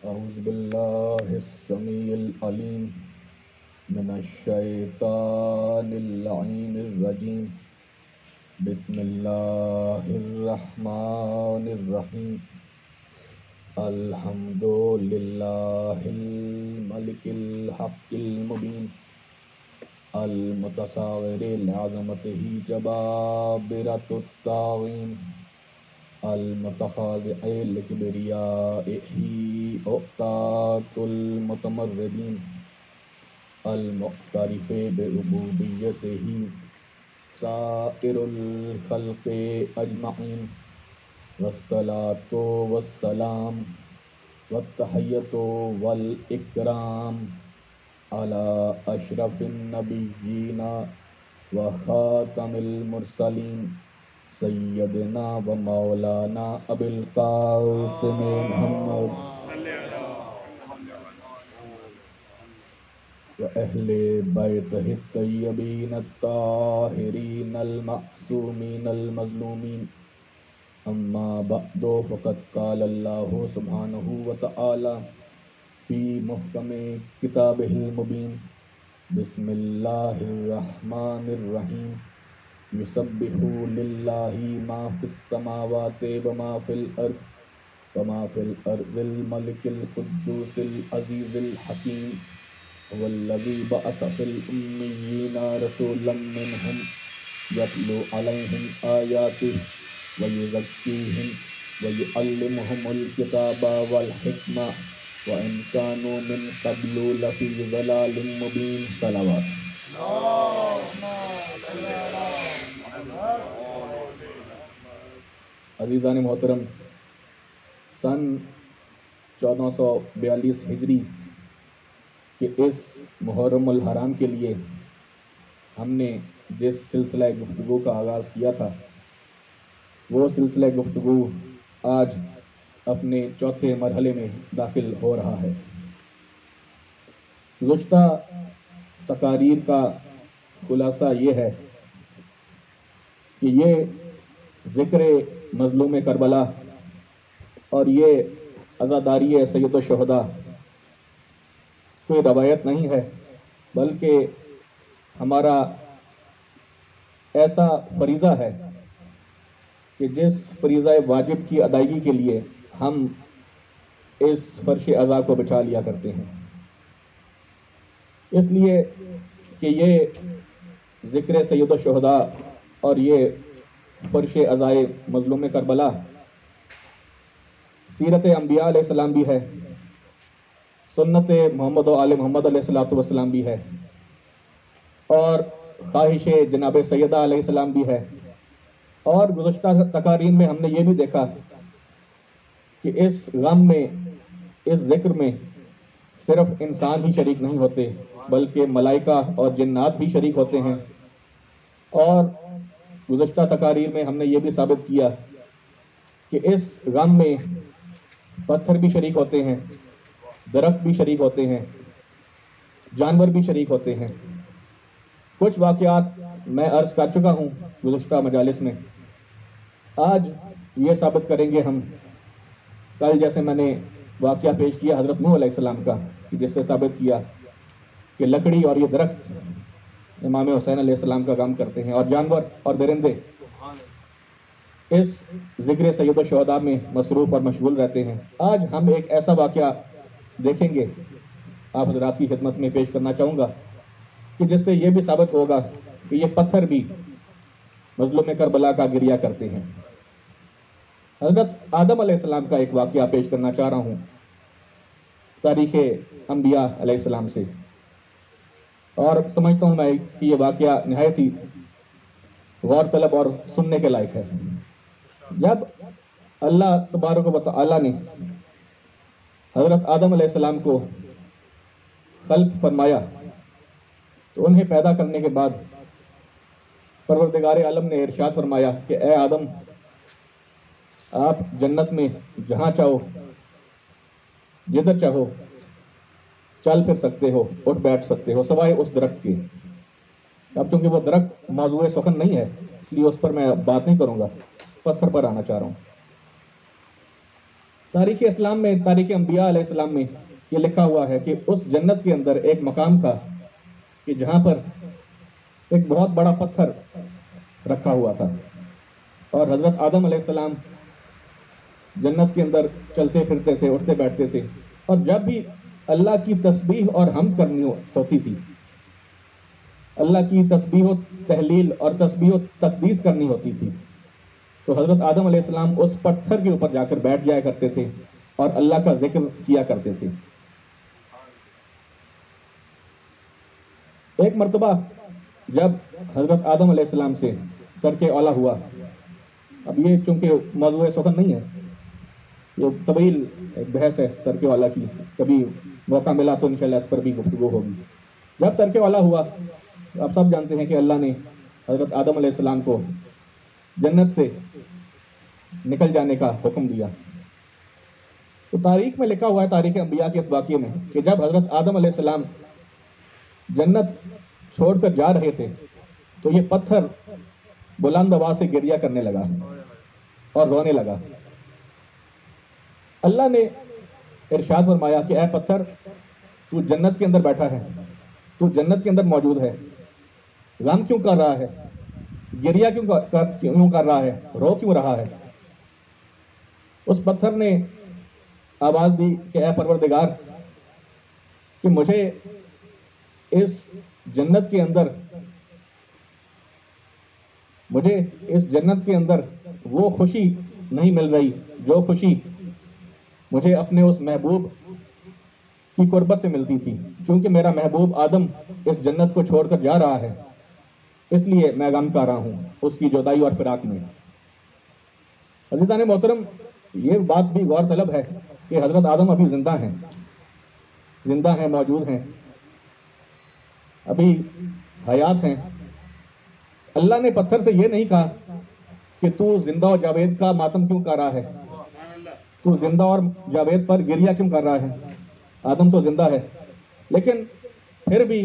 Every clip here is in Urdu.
أعوذ بالله السميع العليم من الشيطان اللعين الرجيم. بسم الله الرحمن الرحيم. الحمد لله الملك الحق المبين المتصاور لعظمته جبابرة الطاغين المتخاضع لكبريائه أؤتات المتمردين المعترف بربوبيته سائر الخلق أجمعين. والصلاة والسلام والتحية والإكرام على أشرف النبيين وخاتم المرسلين سيدنا ومولانا أبي القاسم محمد وأهل بيته الطيبين الطاهرين المعصومين المظلومين. أما بعد فقد قال الله سبحانه وتعالى في محكم كتابه المبين. بسم الله الرحمن الرحيم. يسبح لله ما في السماوات وما في الأرض وما في الأرض الملك القدوس العزيز الحكيم هو الذي بعث في الأميين رسولا منهم يتلو عليهم آياته ويزكيهم ويعلمهم الكتاب والحكمة وإن كانوا من قبل لفي ضلال مبين. صلوات. عزیزان محترم، سن 1442 ہجری کہ اس محرم الحرام کے لیے ہم نے جس سلسلہ گفتگو کا آغاز کیا تھا، وہ سلسلہ گفتگو آج اپنے چوتھے مرحلے میں داخل ہو رہا ہے. گزشتہ تقاریر کا خلاصہ یہ ہے کہ یہ ذکر مظلوم کربلا اور یہ عزاداری سید الشہداء کوئی روایت نہیں ہے، بلکہ ہمارا ایسا فریضہ ہے کہ جس فریضہ واجب کی ادائیگی کے لیے ہم اس فرش عزا کو بچا لیا کرتے ہیں. اس لیے کہ یہ ذکر سید الشہداء اور یہ فرش عزائے مظلوم کربلا سیرت انبیاء علیہ السلام بھی ہے، سنت محمد و آل محمد علیہ السلام بھی ہے، اور خواہش جناب سیدہ علیہ السلام بھی ہے. اور گزشتہ تقاریر میں ہم نے یہ بھی دیکھا کہ اس غم میں، اس ذکر میں صرف انسان ہی شریک نہیں ہوتے بلکہ ملائکہ اور جنات بھی شریک ہوتے ہیں. اور گزشتہ تقاریر میں ہم نے یہ بھی ثابت کیا کہ اس غم میں پتھر بھی شریک ہوتے ہیں، درخت بھی شریک ہوتے ہیں، جانور بھی شریک ہوتے ہیں. کچھ واقعات میں عرض کر چکا ہوں گزشتہ مجالس میں. آج یہ ثابت کریں گے ہم. کل جیسے میں نے واقعہ پیش کیا حضرت نوح علیہ السلام کا، جس سے ثابت کیا کہ لکڑی اور یہ درخت امام حسین علیہ السلام کا کام کرتے ہیں، اور جانور اور درندے اس ذکر سید الشہداء میں مصروف اور مشغول رہتے ہیں. آج ہم ایک ایسا واقعہ دیکھیں گے، آپ حضرات کی خدمت میں پیش کرنا چاہوں گا، کہ جس سے یہ بھی ثابت ہوگا کہ یہ پتھر بھی مظلوم کربلا کا گریہ کرتے ہیں. حضرت آدم علیہ السلام کا ایک واقعہ پیش کرنا چاہ رہا ہوں تاریخ انبیاء علیہ السلام سے، اور سمجھتا ہوں میں کہ یہ واقعہ نہایت ہی غور طلب اور سننے کے لائق ہے. جب اللہ تبارک و تعالی نے حضرت آدم علیہ السلام کو خلق فرمایا تو انہیں پیدا کرنے کے بعد پروردگار عالم نے ارشاد فرمایا کہ اے آدم، آپ جنت میں جہاں چاہو، جدھر چاہو چل پھر سکتے ہو، اٹھ بیٹھ سکتے ہو، سوائے اس درخت کے. اب چونکہ وہ درخت موضوع سخن نہیں ہے اس لیے اس پر میں بات نہیں کروں گا، پتھر پر آنا چاہ رہا ہوں. تاریخ اسلام میں، تاریخ انبیاء علیہ السلام میں یہ لکھا ہوا ہے کہ اس جنت کے اندر ایک مقام تھا کہ جہاں پر ایک بہت بڑا پتھر رکھا ہوا تھا، اور حضرت آدم علیہ السلام جنت کے اندر چلتے پھرتے تھے، اٹھتے بیٹھتے تھے، اور جب بھی اللہ کی تسبیح اور حمد کرنی ہوتی تھی، اللہ کی تسبیح و تحلیل اور تسبیح و تقدیس کرنی ہوتی تھی، تو حضرت آدم علیہ السلام اس پتھر کے اوپر جا کر بیٹھ جایا کرتے تھے اور اللہ کا ذکر کیا کرتے تھے۔ ایک مرتبہ جب حضرت آدم علیہ السلام سے ترک اولا ہوا، اب یہ چونکہ موضوع سخن نہیں ہے، یہ طویل بحث ہے ترک اولا کی، کبھی موقع ملا تو انشاءاللہ اس پر بھی گفتگو ہوگی۔ جب ترک اولا ہوا، آپ سب جانتے ہیں کہ اللہ نے حضرت آدم علیہ السلام کو جنت سے نکل جانے کا حکم دیا۔ تو تاریخ میں لکھا ہوا ہے، تاریخ انبیاء کے اس واقعے میں، کہ جب حضرت آدم علیہ السلام جنت چھوڑ کر جا رہے تھے تو یہ پتھر بلند آواز سے گریہ کرنے لگا اور رونے لگا۔ اللہ نے ارشاد فرمایا کہ اے پتھر، تو جنت کے اندر بیٹھا ہے، تو جنت کے اندر موجود ہے، غم کیوں کر رہا ہے، گریہ کیوں کر رہا ہے، رو کیوں رہا ہے؟ اس پتھر نے آواز دی کہ اے پروردگار، کہ مجھے اس جنت کے اندر وہ خوشی نہیں مل رہی جو خوشی مجھے اپنے اس محبوب کی قربت سے ملتی تھی، کیونکہ میرا محبوب آدم اس جنت کو چھوڑ کر جا رہا ہے، اس لیے میں غم کر رہا ہوں اس کی جدائی اور فراق میں۔ عزیزان محترم، یہ بات بھی غور طلب ہے کہ حضرت آدم ابھی زندہ ہیں، موجود ہیں، ابھی حیات ہیں۔ اللہ نے پتھر سے یہ نہیں کہا کہ تو زندہ اور جاوید کا ماتم کیوں کر رہا ہے، تو زندہ اور جاوید پر گریہ کیوں کر رہا ہے، آدم تو زندہ ہے۔ لیکن پھر بھی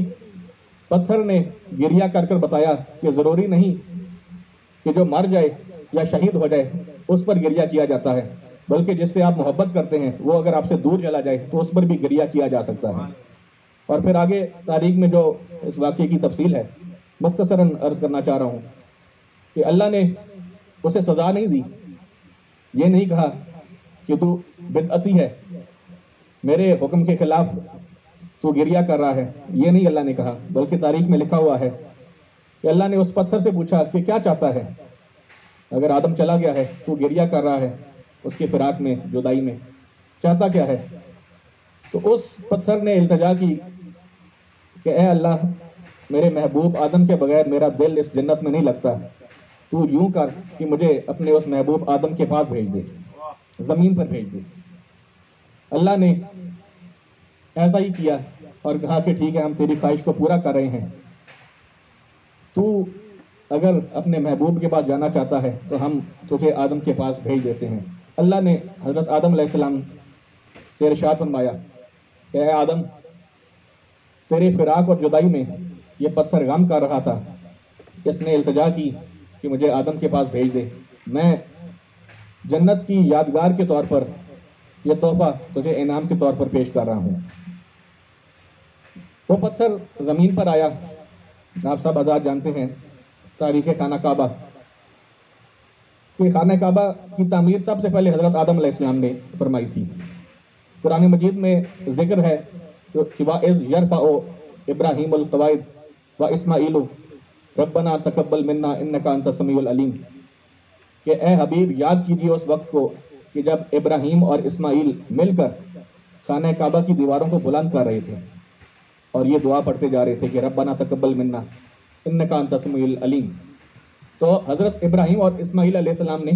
پتھر نے گریہ کر کر بتایا کہ ضروری نہیں کہ جو مر جائے یا شہید ہو جائے اس پر گریہ کیا جاتا ہے، بلکہ جس سے آپ محبت کرتے ہیں وہ اگر آپ سے دور چلا جائے تو اس پر بھی گریہ کیا جا سکتا ہے۔ اور پھر آگے تاریخ میں جو اس واقعے کی تفصیل ہے مختصراً عرض کرنا چاہ رہا ہوں کہ اللہ نے اسے سزا نہیں دی، یہ نہیں کہا کہ تو بدعتی ہے، میرے حکم کے خلاف تو گریہ کر رہا ہے، یہ نہیں اللہ نے کہا، بلکہ تاریخ میں لکھا ہوا ہے کہ اللہ نے اس پتھر سے پوچھا کہ کیا چاہتا ہے، اگر آدم چلا گیا ہے تو گریہ کر رہا ہے اس کی فراق میں، جدائی میں، چاہتا کیا ہے؟ تو اس پتھر نے التجا کی کہ اے اللہ، میرے محبوب آدم کے بغیر میرا دل اس جنت میں نہیں لگتا، تو یوں کر کہ مجھے اپنے اس محبوب آدم کے پاس بھیج دے، زمین پر بھیج دے۔ اللہ نے ایسا ہی کیا اور کہا کہ ٹھیک ہے، ہم تیری خواہش کو پورا کر رہے ہیں، تو اگر اپنے محبوب کے پاس جانا چاہتا ہے تو ہم تجھے آدم کے پاس بھیج دیتے ہیں۔ اللہ نے حضرت آدم علیہ السلام سے ارشاد فرمایا کہ اے آدم، تیرے فراق اور جدائی میں یہ پتھر غم کر رہا تھا، اس نے التجا کی کہ مجھے آدم کے پاس بھیج دے، میں جنت کی یادگار کے طور پر یہ تحفہ تجھے انعام کے طور پر پیش کر رہا ہوں۔ وہ پتھر زمین پر آیا، آپ سب حضرات جانتے ہیں تاریخ خانہ کعبہ، کہ خانہ کعبہ کی تعمیر سب سے پہلے حضرت آدم علیہ السلام نے فرمائی تھی۔ قرآن مجید میں ذکر ہے کہ وَإِذْ يَرْفَعُ إِبْرَاهِيمُ الْقَوَاعِدَ وَإِسْمَاعِيلُ رَبَّنَا تَقَبَّلْ مِنَّا إِنَّكَ أَنْتَ السَّمِيعُ الْعَلِيمُ، کہ اے حبیب، یاد کیجیے اس وقت کو کہ جب ابراہیم اور اسماعیل مل کر خانہ کعبہ کی دیواروں کو بلند کر رہے تھے اور یہ دعا پڑھتے جا رہے تھے کہ ربنا تقبل منا انک انت السمیع العلیم۔ تو حضرت ابراہیم اور اسماعیل علیہ السلام نے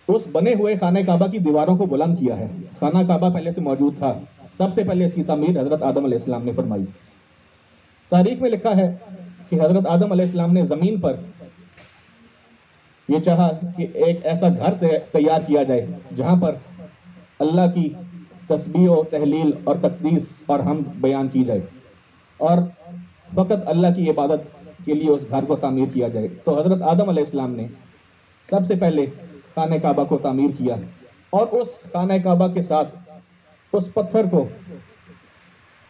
اس بنے ہوئے خانہ کعبہ کی دیواروں کو بلند کیا ہے۔ خانہ کعبہ پہلے سے موجود تھا، سب سے پہلے اس کی تعمیر حضرت آدم علیہ السلام نے فرمائی۔ تاریخ میں لکھا ہے کہ حضرت آدم علیہ السلام نے زمین پر یہ چاہا کہ ایک ایسا گھر تیار کیا جائے جہاں پر اللہ کی تسبیح و تحلیل اور تقدیس اور حمد بیان کی جائے اور فقط اللہ کی عبادت کے لیے اس گھر کو تعمیر کیا جائے۔ تو حضرت آدم علیہ السلام نے سب سے پہلے خانہ کعبہ کو تعمیر کیا اور اس خانہ کعبہ کے ساتھ اس پتھر کو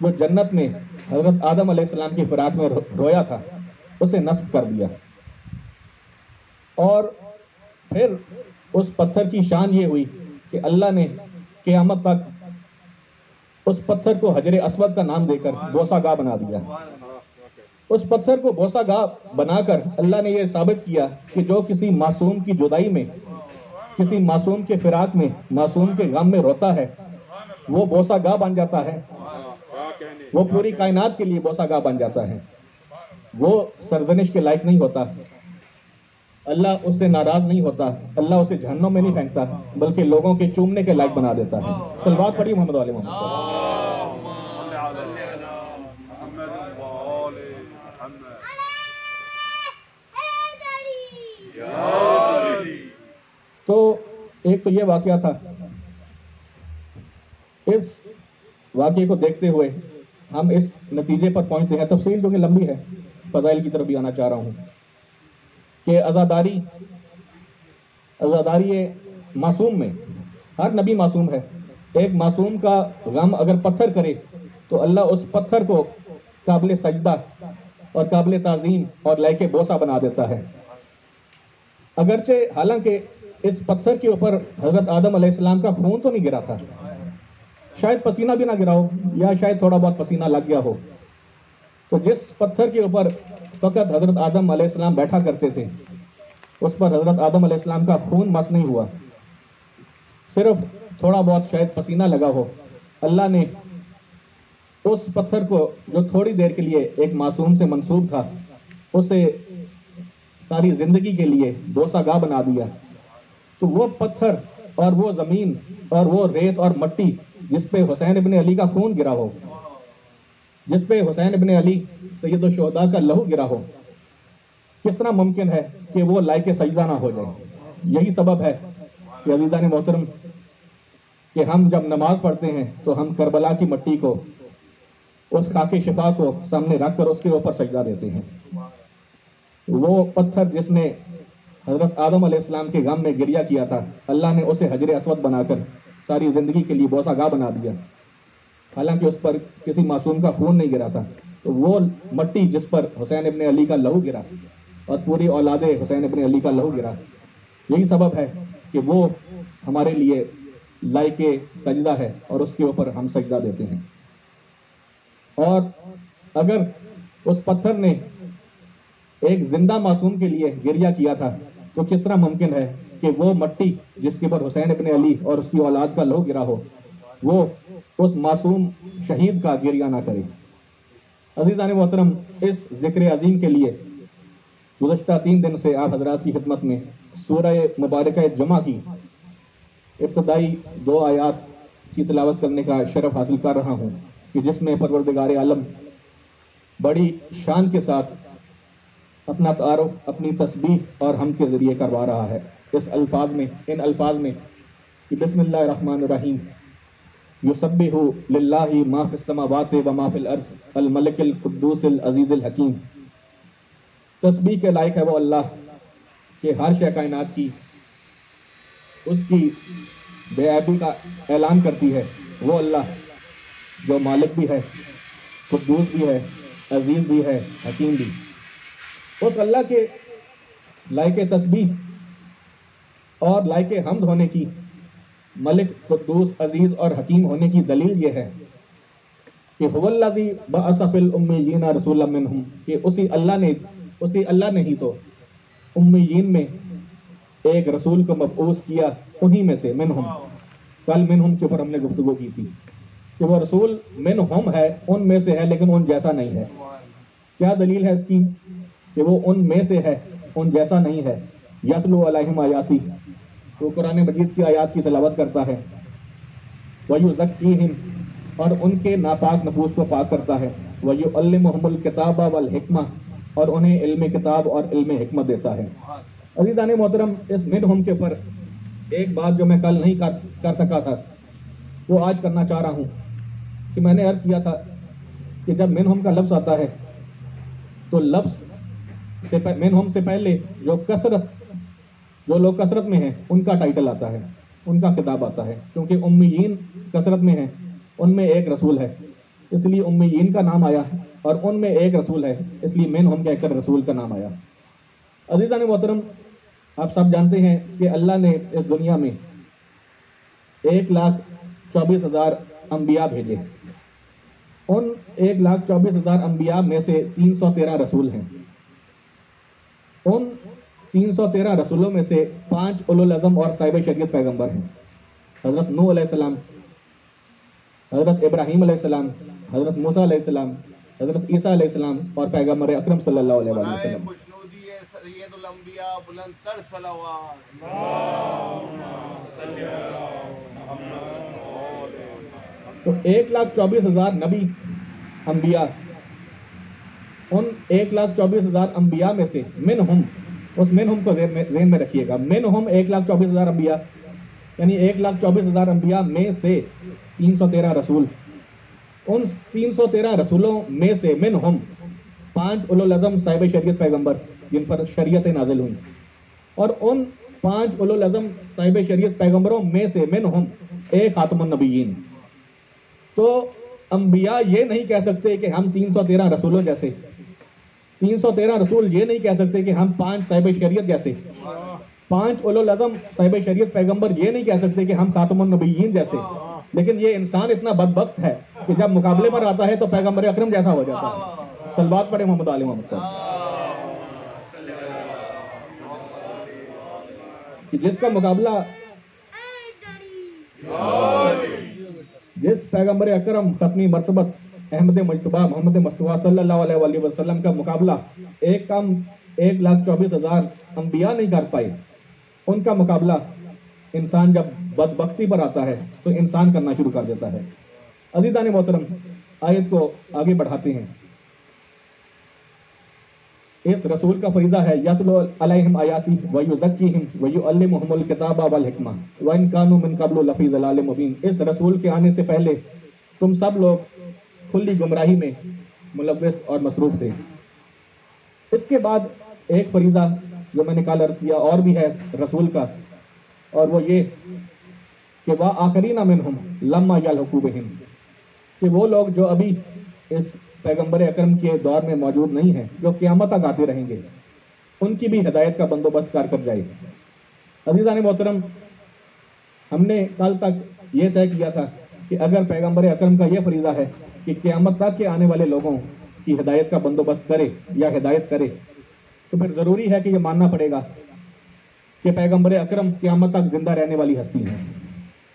جو جنت میں حضرت آدم علیہ السلام کی فراق میں رویا تھا اسے نصب کر دیا. اور پھر اس پتھر کی شان یہ ہوئی کہ اللہ نے قیامت تک اس پتھر کو حجر اسود کا نام دے کر بوسہ گاہ بنا دیا. اس پتھر کو بوسہ گاہ بنا کر اللہ نے یہ ثابت کیا کہ جو کسی معصوم کی جدائی میں، کسی معصوم کے فراق میں، معصوم کے غم میں روتا ہے وہ بوسہ گاہ بن جاتا ہے، وہ پوری کائنات کے لیے بوسہ گاہ بن جاتا ہے. وہ سرزنش کے لائق نہیں ہوتا، اللہ اس سے ناراض نہیں ہوتا، اللہ اسے جہنم میں نہیں پھینکتا بلکہ لوگوں کے چومنے کے لائق بنا دیتا ہے. صلوات پڑھی محمد علیہ محمد. تو ایک تو یہ واقعہ تھا. اس واقعے کو دیکھتے ہوئے ہم اس نتیجے پر پہنچتے ہیں، تفصیل جو کہ لمبی ہے، فضائل کی طرف بھی آنا چاہ رہا ہوں، کہ عزاداری معصوم میں، ہر نبی معصوم ہے. ایک معصوم کا غم اگر پتھر کرے تو اللہ اس پتھر کو قابل سجدہ اور قابل تعظیم اور لائق بوسہ بنا دیتا ہے. اگرچہ حالانکہ اس پتھر کے اوپر حضرت آدم علیہ السلام کا خون تو نہیں گرا تھا، شاید پسینہ بھی نہ گرا ہو یا شاید تھوڑا بہت پسینہ لگ گیا ہو، تو جس پتھر کے اوپر فقط حضرت آدم علیہ السلام بیٹھا کرتے تھے اس پر حضرت آدم علیہ السلام کا خون مس نہیں ہوا، صرف تھوڑا بہت شاید پسینہ لگا ہو. اللہ نے اس پتھر کو جو تھوڑی دیر کے لیے ایک معصوم سے منسوب تھا اسے ساری زندگی کے لیے بوسہ گاہ بنا دیا. تو وہ پتھر اور وہ زمین اور وہ ریت اور مٹی جس پہ حسین ابن علی کا خون گرا ہو، جس پہ حسین ابن علی سید الشہداء کا لہو گرا ہو، کس طرح ممکن ہے کہ وہ لائق سجدہ نہ ہو جائے؟ یہی سبب ہے کہ عزیزان محترم کہ ہم جب نماز پڑھتے ہیں تو ہم کربلا کی مٹی کو، اس خاک شفا کو سامنے رکھ کر اس کے اوپر سجدہ دیتے ہیں. وہ پتھر جس نے حضرت آدم علیہ السلام کے غم میں گریہ کیا تھا، اللہ نے اسے حجر اسود بنا کر ساری زندگی کے لیے بوسہ گاہ بنا دیا، حالانکہ اس پر کسی معصوم کا خون نہیں گرا تھا. تو وہ مٹی جس پر حسین ابن علی کا لہو گرا اور پوری اولاد حسین ابن علی کا لہو گرا، یہی سبب ہے کہ وہ ہمارے لیے لائق سجدہ ہے اور اس کے اوپر ہم سجدہ دیتے ہیں. اور اگر اس پتھر نے ایک زندہ معصوم کے لیے گریہ کیا تھا تو کس طرح ممکن ہے کہ وہ مٹی جس کے پر حسین ابن علی اور اس کی اولاد کا لہو گرا ہو وہ اس معصوم شہید کا گریہ نہ کرے. عزیزان محترم، اس ذکر عظیم کے لیے گزشتہ 3 دن سے آپ حضرات کی خدمت میں سورہ مبارکہ جمعہ کی ابتدائی 2 آیات کی تلاوت کرنے کا شرف حاصل کر رہا ہوں کہ جس میں پروردگار عالم بڑی شان کے ساتھ اپنا تعارف، اپنی تسبیح اور حمد کے ذریعے کروا رہا ہے. ان الفاظ میں کہ بسم اللہ الرحمن الرحیم، یسبح للہ ما فی السماوات و ما فی الارض الملک القدوس العزیز الحکیم. تسبیح کے لائق ہے وہ اللہ کہ ہر شے کائنات کی اس کی بے عیبی کا اعلان کرتی ہے. وہ اللہ جو مالک بھی ہے، قدوس بھی ہے، عزیز بھی ہے، حکیم بھی. اس اللہ کے لائق تسبیح اور لائق حمد ہونے کی، ملک، قدوس، عزیز اور حکیم ہونے کی دلیل یہ ہے کہ هو الذی بعث فی الامیین رسولا منہم، کہ اسی اللہ نے ہی تو امیین میں ایک رسول کو مبعوث کیا، انہی میں سے، منہم. کل منہم کے اوپر ہم نے گفتگو کی تھی کہ وہ رسول منہم ہے، ان میں سے ہے لیکن ان جیسا نہیں ہے. کیا دلیل ہے اس کی کہ وہ ان میں سے ہے، ان جیسا نہیں ہے؟ یتلو علیہم آیاتی، وہ قرآن مجید کی آیات کی تلاوت کرتا ہے. وَيُزَكِّيهِمْ، اور ان کے ناپاک نفوس کو پاک کرتا ہے. وَيُعَلِّمُهُمُ الْكِتَابَ وَالْحِکْمَةَ، اور انہیں علم کتاب اور علم حکمت دیتا ہے. عزیزان محترم، اس منہم کے اوپر ایک بات جو میں کل نہیں کر سکا تھا وہ آج کرنا چاہ رہا ہوں کہ میں نے عرض کیا تھا کہ جب منہم کا لفظ آتا ہے تو لفظ منہم سے پہلے جو لوگ کثرت میں ہیں ان کا ٹائٹل آتا ہے. ان کا خطاب آتا ہے، کیونکہ امیین کثرت میں ہیں، ان میں ایک رسول ہے، اس لیے امیین کا نام آیا، اور ان میں ایک رسول ہے اس لیے منہم کہہ کر رسول کا نام آیا۔ عزیزان محترم، آپ سب جانتے ہیں کہ اللہ نے اس دنیا میں 1,24,000 انبیاء بھیجے، ان 1,24,000 انبیاء میں سے 313 رسول ہیں، ان 313 رسولوں میں سے 5 اولو العزم اور صاحب شریعت پیغمبر ہیں، حضرت نوح علیہ السلام، حضرت ابراہیم علیہ السلام، حضرت موسیٰ علیہ السلام، حضرت عیسیٰ علیہ السلام اور پیغمبر اکرم صلی اللہ علیہ وسلم۔ سید الانبیاء بلند تر صلوات۔ تو 1,24,000 نبی انبیاء، ان 1,24,000 انبیاء میں سے منہم، اس منہم کو ذہن میں رکھیے گا، منہم 1,24,000 انبیاء، یعنی 1,24,000 انبیاء میں سے 313 رسول، ان 313 رسولوں میں سے منہم 5 اولو العزم صاحب شریعت پیغمبر جن پر شریعتیں نازل ہوئیں، اور ان 5 اولو العزم صاحب شریعت پیغمبروں میں سے منہم ایک خاتم النبیین۔ تو انبیاء یہ نہیں کہہ سکتے کہ ہم 313 رسولوں جیسے، 313 رسول یہ نہیں کہہ سکتے کہ ہم 5 صاحب شریعت جیسے، 5 اولو العزم صاحب شریعت پیغمبر یہ نہیں کہہ سکتے کہ ہم خاتم النبیین جیسے، لیکن یہ انسان اتنا بدبخت ہے کہ جب مقابلے پر آتا ہے تو پیغمبر اکرم جیسا ہو جاتا ہے۔ صلوات پڑھے محمد آل محمد صلی اللہ علیہ وسلم، کہ جس کا مقابلہ، جس پیغمبر اکرم ختمی مرتبت احمد مجتبیٰ محمد مصطفیٰ صلی اللہ علیہ وآلہ وسلم کا مقابلہ ایک کم 1,24,000 انبیاء نہیں کر پائے، ان کا مقابلہ انسان جب بدبختی پر آتا ہے تو انسان کرنا شروع کر دیتا ہے۔ عزیزان محترم، آیت کو آگے بڑھاتے ہیں۔ اس رسول کا فریضہ ہے یتلو علیہم آیاتی ویزکیہم ویعلمہم الکتاب والحکمہ وان کانوا من قبل لفی ضلال مبین۔ اس رسول کے آنے سے پہلے تم سب لوگ کھلی گمراہی میں ملوث اور مصروف تھے۔ اس کے بعد ایک فریضہ جو میں نے کل عرض کیا اور بھی ہے رسول کا، اور وہ یہ کہ وآخرین منہم لما یلحقوا بہم، کہ وہ لوگ جو ابھی اس پیغمبر اکرم کے دور میں موجود نہیں ہیں، جو قیامت تک آتے رہیں گے، ان کی بھی ہدایت کا بندوبست کر جائے۔ عزیزان محترم، ہم نے کل تک یہ طے کیا تھا کہ اگر پیغمبر اکرم کا یہ فریضہ ہے کہ قیامت تک کے آنے والے لوگوں کی ہدایت کا بندوبست کرے یا ہدایت کرے، تو پھر ضروری ہے کہ یہ ماننا پڑے گا کہ پیغمبر اکرم قیامت تک زندہ رہنے والی ہستی ہیں،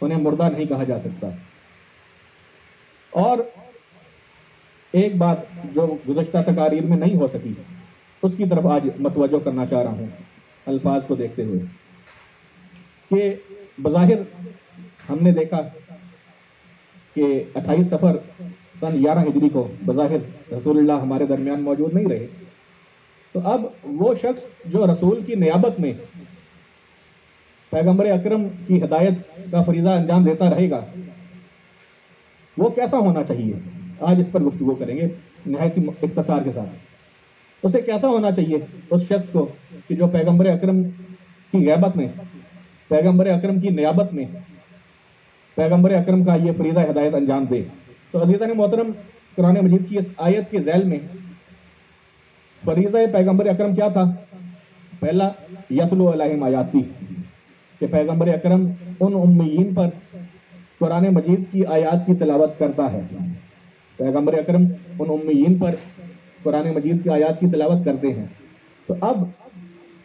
انہیں مردہ نہیں کہا جا سکتا۔ اور ایک بات جو گزشتہ تقاریر میں نہیں ہو سکی، اس کی طرف آج متوجہ کرنا چاہ رہا ہوں الفاظ کو دیکھتے ہوئے، کہ بظاہر ہم نے دیکھا کہ 28 صفر سن 11 ہجری کو بظاہر رسول اللہ ہمارے درمیان موجود نہیں رہے، تو اب وہ شخص جو رسول کی نیابت میں پیغمبر اکرم کی ہدایت کا فریضہ انجام دیتا رہے گا، وہ کیسا ہونا چاہیے؟ آج اس پر گفتگو کریں گے نہایت اختصار کے ساتھ۔ اسے کیسا ہونا چاہیے اس شخص کو کہ جو پیغمبر اکرم کی غیبت میں، پیغمبر اکرم کی نیابت میں پیغمبر اکرم کا یہ فریضہ ہدایت انجام دے؟ تو عزیزان محترم، قرآن مجید کی اس آیت کے ذیل میں فریضہ پیغمبر اکرم کیا تھا؟ پہلا یتلو علیہم آیاتی، کہ پیغمبر اکرم ان امیین پر قرآن مجید کی آیات کی تلاوت کرتا ہے۔ پیغمبر اکرم ان امیین پر قرآن مجید کی آیات کی تلاوت کرتے ہیں۔ تو اب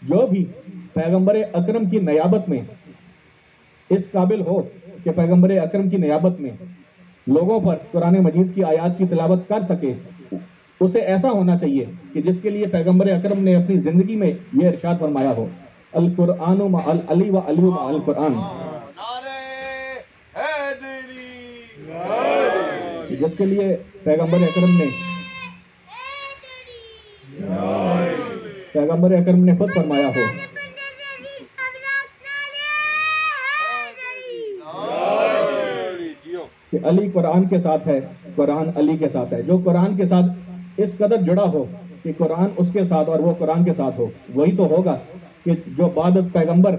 جو بھی پیغمبر اکرم کی نیابت میں اس قابل ہو کہ پیغمبر اکرم کی نیابت میں لوگوں پر قرآن مجید کی آیات کی تلاوت کر سکے، اسے ایسا ہونا چاہیے کہ جس کے لیے پیغمبر اکرم نے اپنی زندگی میں یہ ارشاد فرمایا ہو، القرآن مع العلی و علی مع القرآن، جس کے لیے پیغمبر اکرم نے خود فرمایا ہو کہ علی قرآن کے ساتھ ہے، قرآن علی کے ساتھ ہے۔ جو قرآن کے ساتھ اس قدر جڑا ہو کہ قرآن اس کے ساتھ اور وہ قرآن کے ساتھ ہو، وہی تو ہوگا کہ جو بعد از پیغمبر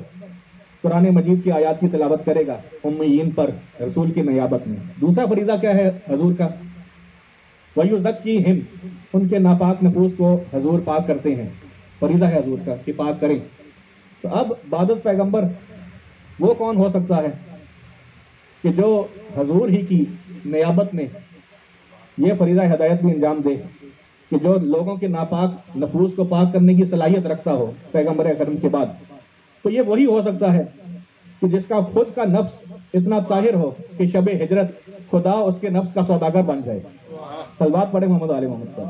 قرآن مجید کی آیات کی تلاوت کرے گا امیین پر رسول کی نیابت میں۔ دوسرا فریضہ کیا ہے حضور کا؟ وَيُزَكِّيهِمْ، ان کے ناپاک نفوس کو حضور پاک کرتے ہیں، فریضہ ہے حضور کا کہ پاک کریں۔ تو اب بعد از پیغمبر وہ کون ہو سکتا ہے کہ جو حضور ہی کی نیابت میں یہ فریضہ ہدایت بھی انجام دے، کہ جو لوگوں کے ناپاک نفوس کو پاک کرنے کی صلاحیت رکھتا ہو پیغمبر اکرم کے بعد، تو یہ وہی ہو سکتا ہے کہ جس کا خود کا نفس اتنا طاہر ہو کہ شب ہجرت خدا اس کے نفس کا سوداگر بن جائے۔ صلوات پڑھے محمد آل محمد صاحب،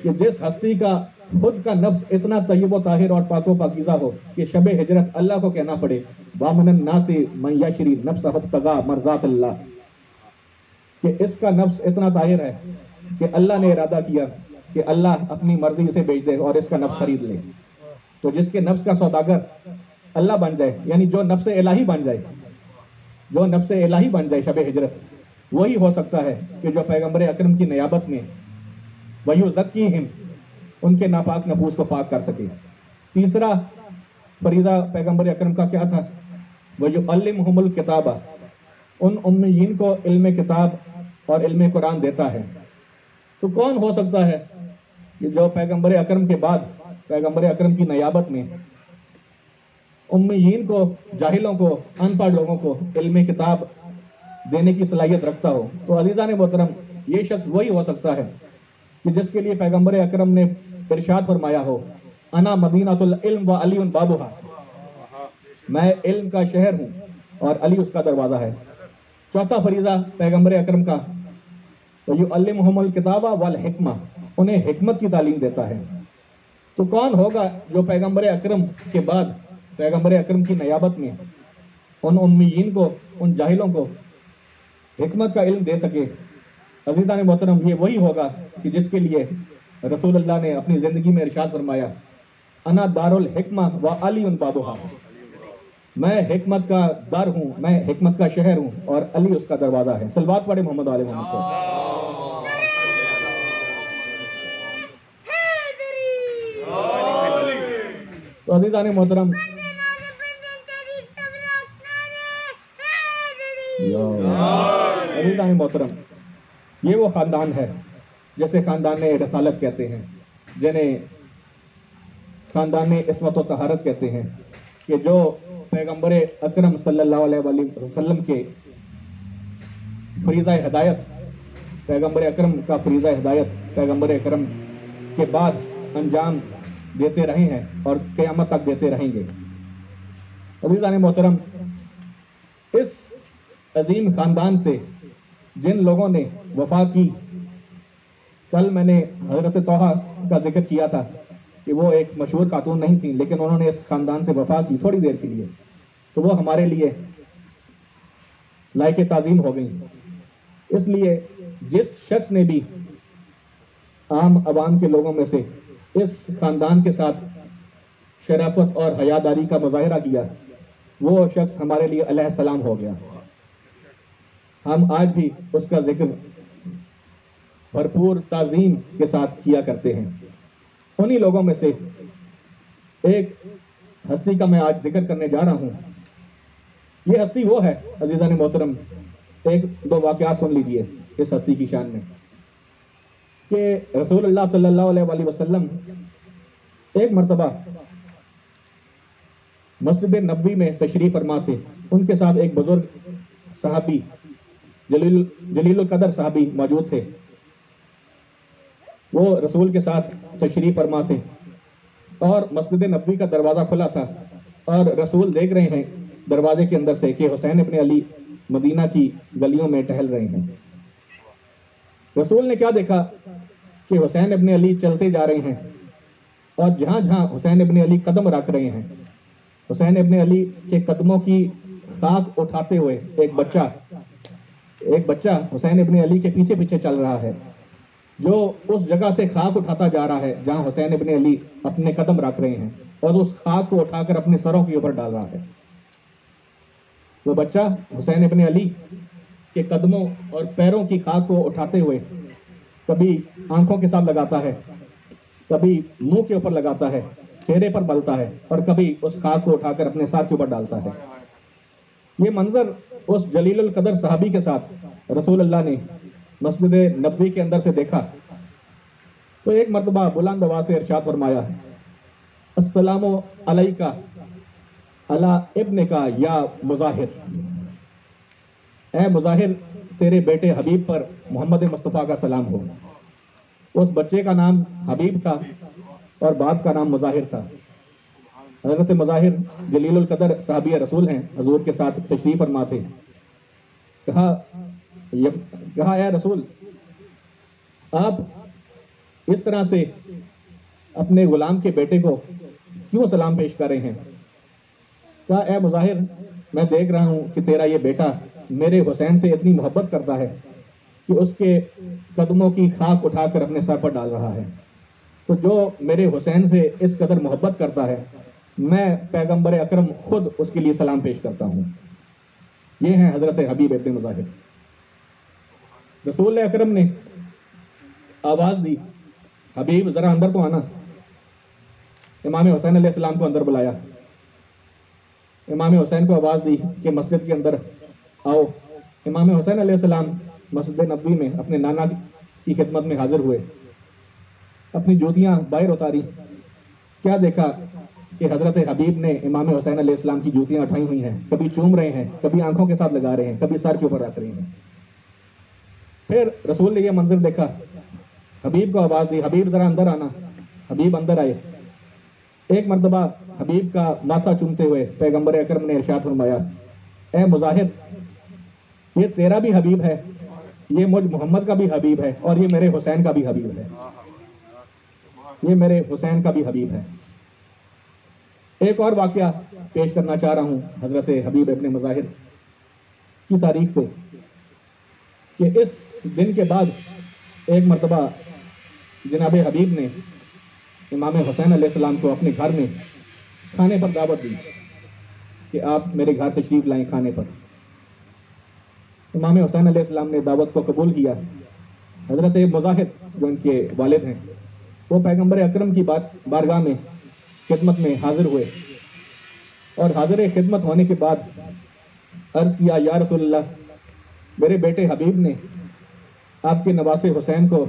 کہ جس ہستی کا خود کا نفس اتنا طیب و طاہر اور پاک و پاکیزہ ہو کہ شب ہجرت اللہ کو کہنا پڑے وَمِنَ النَّاسِ مَن يَشْرِي نَفْسَهُ ابْتِغَاءَ مَرْضَاتِ اللَّهِ، کہ اس کا نفس اتنا طاہر ہے کہ اللہ نے ارادہ کیا کہ اللہ اپنی مرضی سے بیچ دے اور اس کا نفس خرید لے۔ تو جس کے نفس کا سوداگر اللہ بن جائے، یعنی جو نفس الہی بن جائے، جو نفس الہی بن جائے شب ہجرت، وہی ہو سکتا ہے کہ جو پیغمبر اکرم کی نیابت میں وَيُزَكِّيهِمْ ان کے ناپاک نفوس کو پاک کر سکے۔ تیسرا فریضہ پیغمبر اکرم کا کیا تھا؟ وَيُعَلِّمُهُمُ الْكِتَابَ، ان امیین کو علم کتاب اور علم قرآن دیتا ہے۔ تو کون ہو سکتا ہے کہ جو پیغمبر اکرم کے بعد پیغمبر اکرم کی نیابت میں امیین کو، جاہلوں کو، ان پڑھ لوگوں کو علم کتاب دینے کی صلاحیت رکھتا ہو؟ تو عزیزان محترم، یہ شخص وہی ہو سکتا ہے کہ جس کے لیے پیغمبر اکرم نے ارشاد فرمایا ہو انا مدینۃ العلم و علی بابھا، میں علم کا شہر ہوں اور علی اس کا دروازہ ہے۔ چوتھا فریضہ پیغمبر اکرم کا وَيُعَلِّمُهُمُ الْكِتَابَ وَالْحِکْمَةَ، انہیں حکمت کی تعلیم دیتا ہے۔ تو کون ہوگا جو پیغمبر اکرم کے بعد پیغمبر اکرم کی نیابت میں ان امیین کو، ان جاہلوں کو حکمت کا علم دے سکے؟ عزیزان محترم، یہ وہی ہوگا کہ جس کے لیے رسول اللہ نے اپنی زندگی میں ارشاد فرمایا انا دار الحکمہ و علی بابھا، میں حکمت کا در ہوں، میں حکمت کا شہر ہوں اور علی اس کا دروازہ ہے۔ صلوات پڑھے محمد آل محمد صاحب۔ تو عزیزان محترم، عزیزان محترم، یہ وہ خاندان ہے جیسے خاندان رسالت کہتے ہیں، جنہیں خاندان عصمت و طہارت کہتے ہیں، کہ جو پیغمبر اکرم صلی اللہ علیہ وآلہ وسلم کے فریضہ ہدایت، پیغمبر اکرم کا فریضہ ہدایت پیغمبر اکرم کے بعد انجام دیتے رہے ہیں اور قیامت تک دیتے رہیں گے۔ عزیزان محترم، اس عظیم خاندان سے جن لوگوں نے وفا کی، کل میں نے حضرت طٰہٰ کا ذکر کیا تھا کہ وہ ایک مشہور خاتون نہیں تھی، لیکن انہوں نے اس خاندان سے وفا کی تھوڑی دیر کے لیے، تو وہ ہمارے لیے لائق تعظیم ہو گئی۔ اس لیے جس شخص نے بھی عام عوام کے لوگوں میں سے اس خاندان کے ساتھ شرافت اور حیاداری کا مظاہرہ کیا، وہ شخص ہمارے لیے علیہ السلام ہو گیا۔ ہم آج بھی اس کا ذکر بھرپور تعظیم کے ساتھ کیا کرتے ہیں۔ انہی لوگوں میں سے ایک ہستی کا میں آج ذکر کرنے جا رہا ہوں۔ یہ ہستی وہ ہے عزیزان محترم، ایک دو واقعات سن لیجئے اس ہستی کی شان میں، کہ رسول اللہ صلی اللہ علیہ وآلہ وسلم ایک مرتبہ مسجد نبوی میں تشریف فرما تھے، ان کے ساتھ ایک بزرگ صحابی، جلیل القدر صحابی موجود تھے۔ وہ رسول کے ساتھ تشریف فرما تھے اور مسجد نبوی کا دروازہ کھلا تھا اور رسول دیکھ رہے ہیں دروازے کے اندر سے کہ حسین ابن علی مدینہ کی گلیوں میں ٹہل رہے ہیں۔ رسول نے کیا دیکھا کہ حسین ابن علی چلتے جا رہے ہیں اور جہاں جہاں حسین ابن علی قدم رکھ رہے ہیں، حسین ابن علی کے قدموں کی خاک اٹھاتے ہوئے ایک بچہ حسین ابن علی کے پیچھے پیچھے چل رہا ہے، جو اس جگہ سے خاک اٹھاتا جا رہا ہے جہاں حسین ابن علی اپنے قدم رکھ رہے ہیں، اور اس خاک کو اٹھا کر اپنے سروں کے اوپر ڈال رہا ہے۔ وہ بچہ حسین ابن علی کہ قدموں اور پیروں کی خاک کو اٹھاتے ہوئے کبھی آنکھوں کے ساتھ لگاتا ہے، کبھی منہ کے اوپر لگاتا ہے، چہرے پر ملتا ہے، اور کبھی اس خاک کو اٹھا کر اپنے ساتھ کے اوپر ڈالتا ہے۔ یہ منظر اس جلیل القدر صحابی کے ساتھ رسول اللہ نے مسجد نبوی کے اندر سے دیکھا تو ایک مرتبہ بلند آواز سے ارشاد فرمایا، السلام علیکہ علی ابن کا یا مظاہر، اے مظاہر تیرے بیٹے حبیب پر محمد مصطفیٰ کا سلام ہو۔ اس بچے کا نام حبیب تھا اور باپ کا نام مظاہر تھا۔ حضرت مظاہر جلیل القدر صحابی رسول ہیں، حضور کے ساتھ تشریف فرما تھے۔ کہا اے رسول، آپ اس طرح سے اپنے غلام کے بیٹے کو کیوں سلام پیش کر رہے ہیں؟ کہا اے مظاہر، میں دیکھ رہا ہوں کہ تیرا یہ بیٹا میرے حسین سے اتنی محبت کرتا ہے کہ اس کے قدموں کی خاک اٹھا کر اپنے سر پر ڈال رہا ہے، تو جو میرے حسین سے اس قدر محبت کرتا ہے میں پیغمبر اکرم خود اس کے لیے سلام پیش کرتا ہوں۔ یہ ہیں حضرت حبیب ابن مظاہر۔ رسول اکرم نے آواز دی، حبیب ذرا اندر تو آنا۔ امام حسین علیہ السلام کو اندر بلایا، امام حسین کو آواز دی کہ مسجد کے اندر آؤ۔ امام حسین علیہ السلام مسجد نبوی میں اپنے نانا کی خدمت میں حاضر ہوئے، اپنی جوتیاں باہر اتاری۔ کیا دیکھا کہ حضرت حبیب نے امام حسین علیہ السلام کی جوتیاں اٹھائی ہوئی ہیں، کبھی چوم رہے ہیں، کبھی آنکھوں کے ساتھ لگا رہے ہیں، کبھی سر کے اوپر رکھ رہے ہیں۔ پھر رسول نے یہ منظر دیکھا، حبیب کو آواز دی، حبیب ذرا اندر آنا۔ حبیب اندر آئے۔ ایک مرتبہ حبیب کا ماتھا چومتے ہوئے پیغمبر اکرم نے ارشاد فرمایا، اے مظاہر، یہ تیرا بھی حبیب ہے، یہ مجھ محمد کا بھی حبیب ہے، اور یہ میرے حسین کا بھی حبیب ہے، یہ میرے حسین کا بھی حبیب ہے۔ ایک اور واقعہ پیش کرنا چاہ رہا ہوں حضرت حبیب ابن مظاہر کی تاریخ سے، کہ اس دن کے بعد ایک مرتبہ جناب حبیب نے امام حسین علیہ السلام کو اپنے گھر میں کھانے پر دعوت دی کہ آپ میرے گھر تشریف لائیں کھانے پر۔ امام حسین علیہ السلام نے دعوت کو قبول کیا۔ حضرت مظاہر جو ان کے والد ہیں وہ پیغمبر اکرم کی بارگاہ میں خدمت میں حاضر ہوئے، اور حاضر خدمت ہونے کے بعد عرض کیا، یا رسول اللہ، میرے بیٹے حبیب نے آپ کے نواسے حسین کو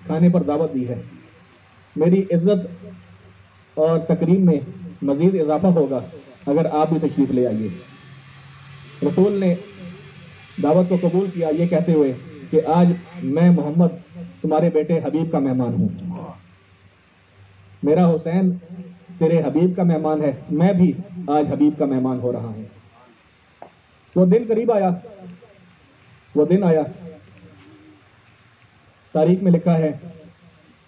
کھانے پر دعوت دی ہے، میری عزت اور تکریم میں مزید اضافہ ہوگا اگر آپ بھی تشریف لے آئیے۔ رسول نے دعوت کو قبول کیا یہ کہتے ہوئے کہ آج میں محمد تمہارے بیٹے حبیب کا مہمان ہوں، میرا حسین تیرے حبیب کا مہمان ہے، میں بھی آج حبیب کا مہمان ہو رہا ہوں۔ وہ دن قریب آیا، وہ دن آیا۔ تاریخ میں لکھا ہے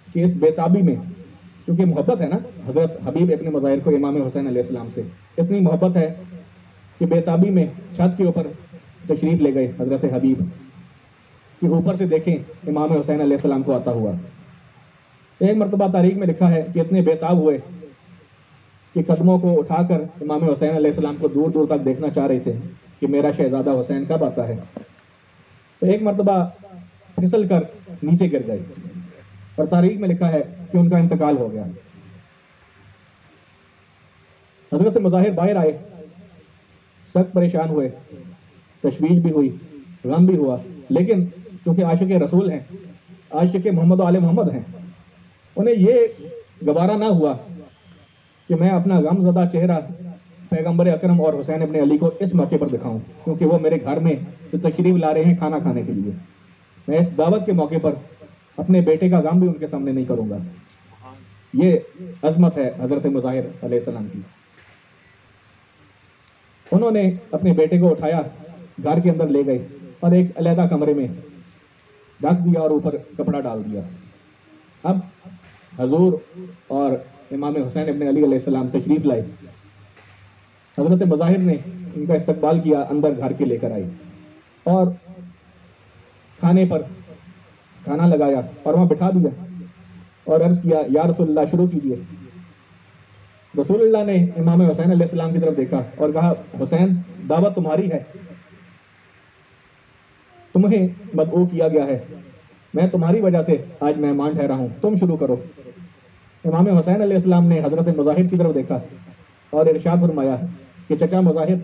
کہ اس بیتابی میں، کیونکہ محبت ہے نا حضرت حبیب ابن مظاہر کو امام حسین علیہ السلام سے، اتنی محبت ہے کہ بیتابی میں چھت کے اوپر تشریف لے گئے حضرت حبیب کہ اوپر سے دیکھیں امام حسین علیہ السلام کو آتا ہوا۔ ایک مرتبہ تاریخ میں لکھا ہے کہ اتنے بیتاب ہوئے کہ قدموں کو اٹھا کر امام حسین علیہ السلام کو دور دور تک دیکھنا چاہ رہے تھے کہ میرا شہزادہ حسین کب آتا ہے۔ تو ایک مرتبہ پھسل کر نیچے گر گئے، اور تاریخ میں لکھا ہے کہ ان کا انتقال ہو گیا۔ حضرت مظاہر باہر آئے، سخت پریشان ہوئے، تشویش بھی ہوئی، غم بھی ہوا، لیکن کیونکہ عاشق رسول ہیں، عاشق محمد و آل محمد ہیں، انہیں یہ گوارا نہ ہوا کہ میں اپنا غم زدہ چہرہ پیغمبر اکرم اور حسین ابن علی کو اس موقع پر دکھاؤں، کیونکہ وہ میرے گھر میں تشریف لا رہے ہیں کھانا کھانے کے لیے۔ میں اس دعوت کے موقع پر اپنے بیٹے کا غم بھی ان کے سامنے نہیں کروں گا۔ یہ عظمت ہے حضرت مظاہر علیہ السلام کی۔ انہوں نے اپنے بیٹے کو اٹھایا، گھر کے اندر لے گئے اور ایک علیحدہ کمرے میں ڈھک دیا اور اوپر کپڑا ڈال دیا۔ اب حضور اور امام حسین ابن علی علیہ السلام تشریف لائے۔ حضرت مظاہر نے ان کا استقبال کیا، اندر گھر کے لے کر آئے اور کھانے پر کھانا لگایا اور وہاں بٹھا دیا اور عرض کیا، یا رسول اللہ شروع کیجیے۔ رسول اللہ نے امام حسین علیہ السلام کی طرف دیکھا اور کہا، حسین دعوت تمہاری ہے، تمہیں مدعو کیا گیا ہے، میں تمہاری وجہ سے آج مہمان ٹھہرا ہوں، تم شروع کرو۔ امام حسین علیہ السلام نے حضرت مظاہر کی طرف دیکھا اور ارشاد فرمایا کہ چچا مظاہر،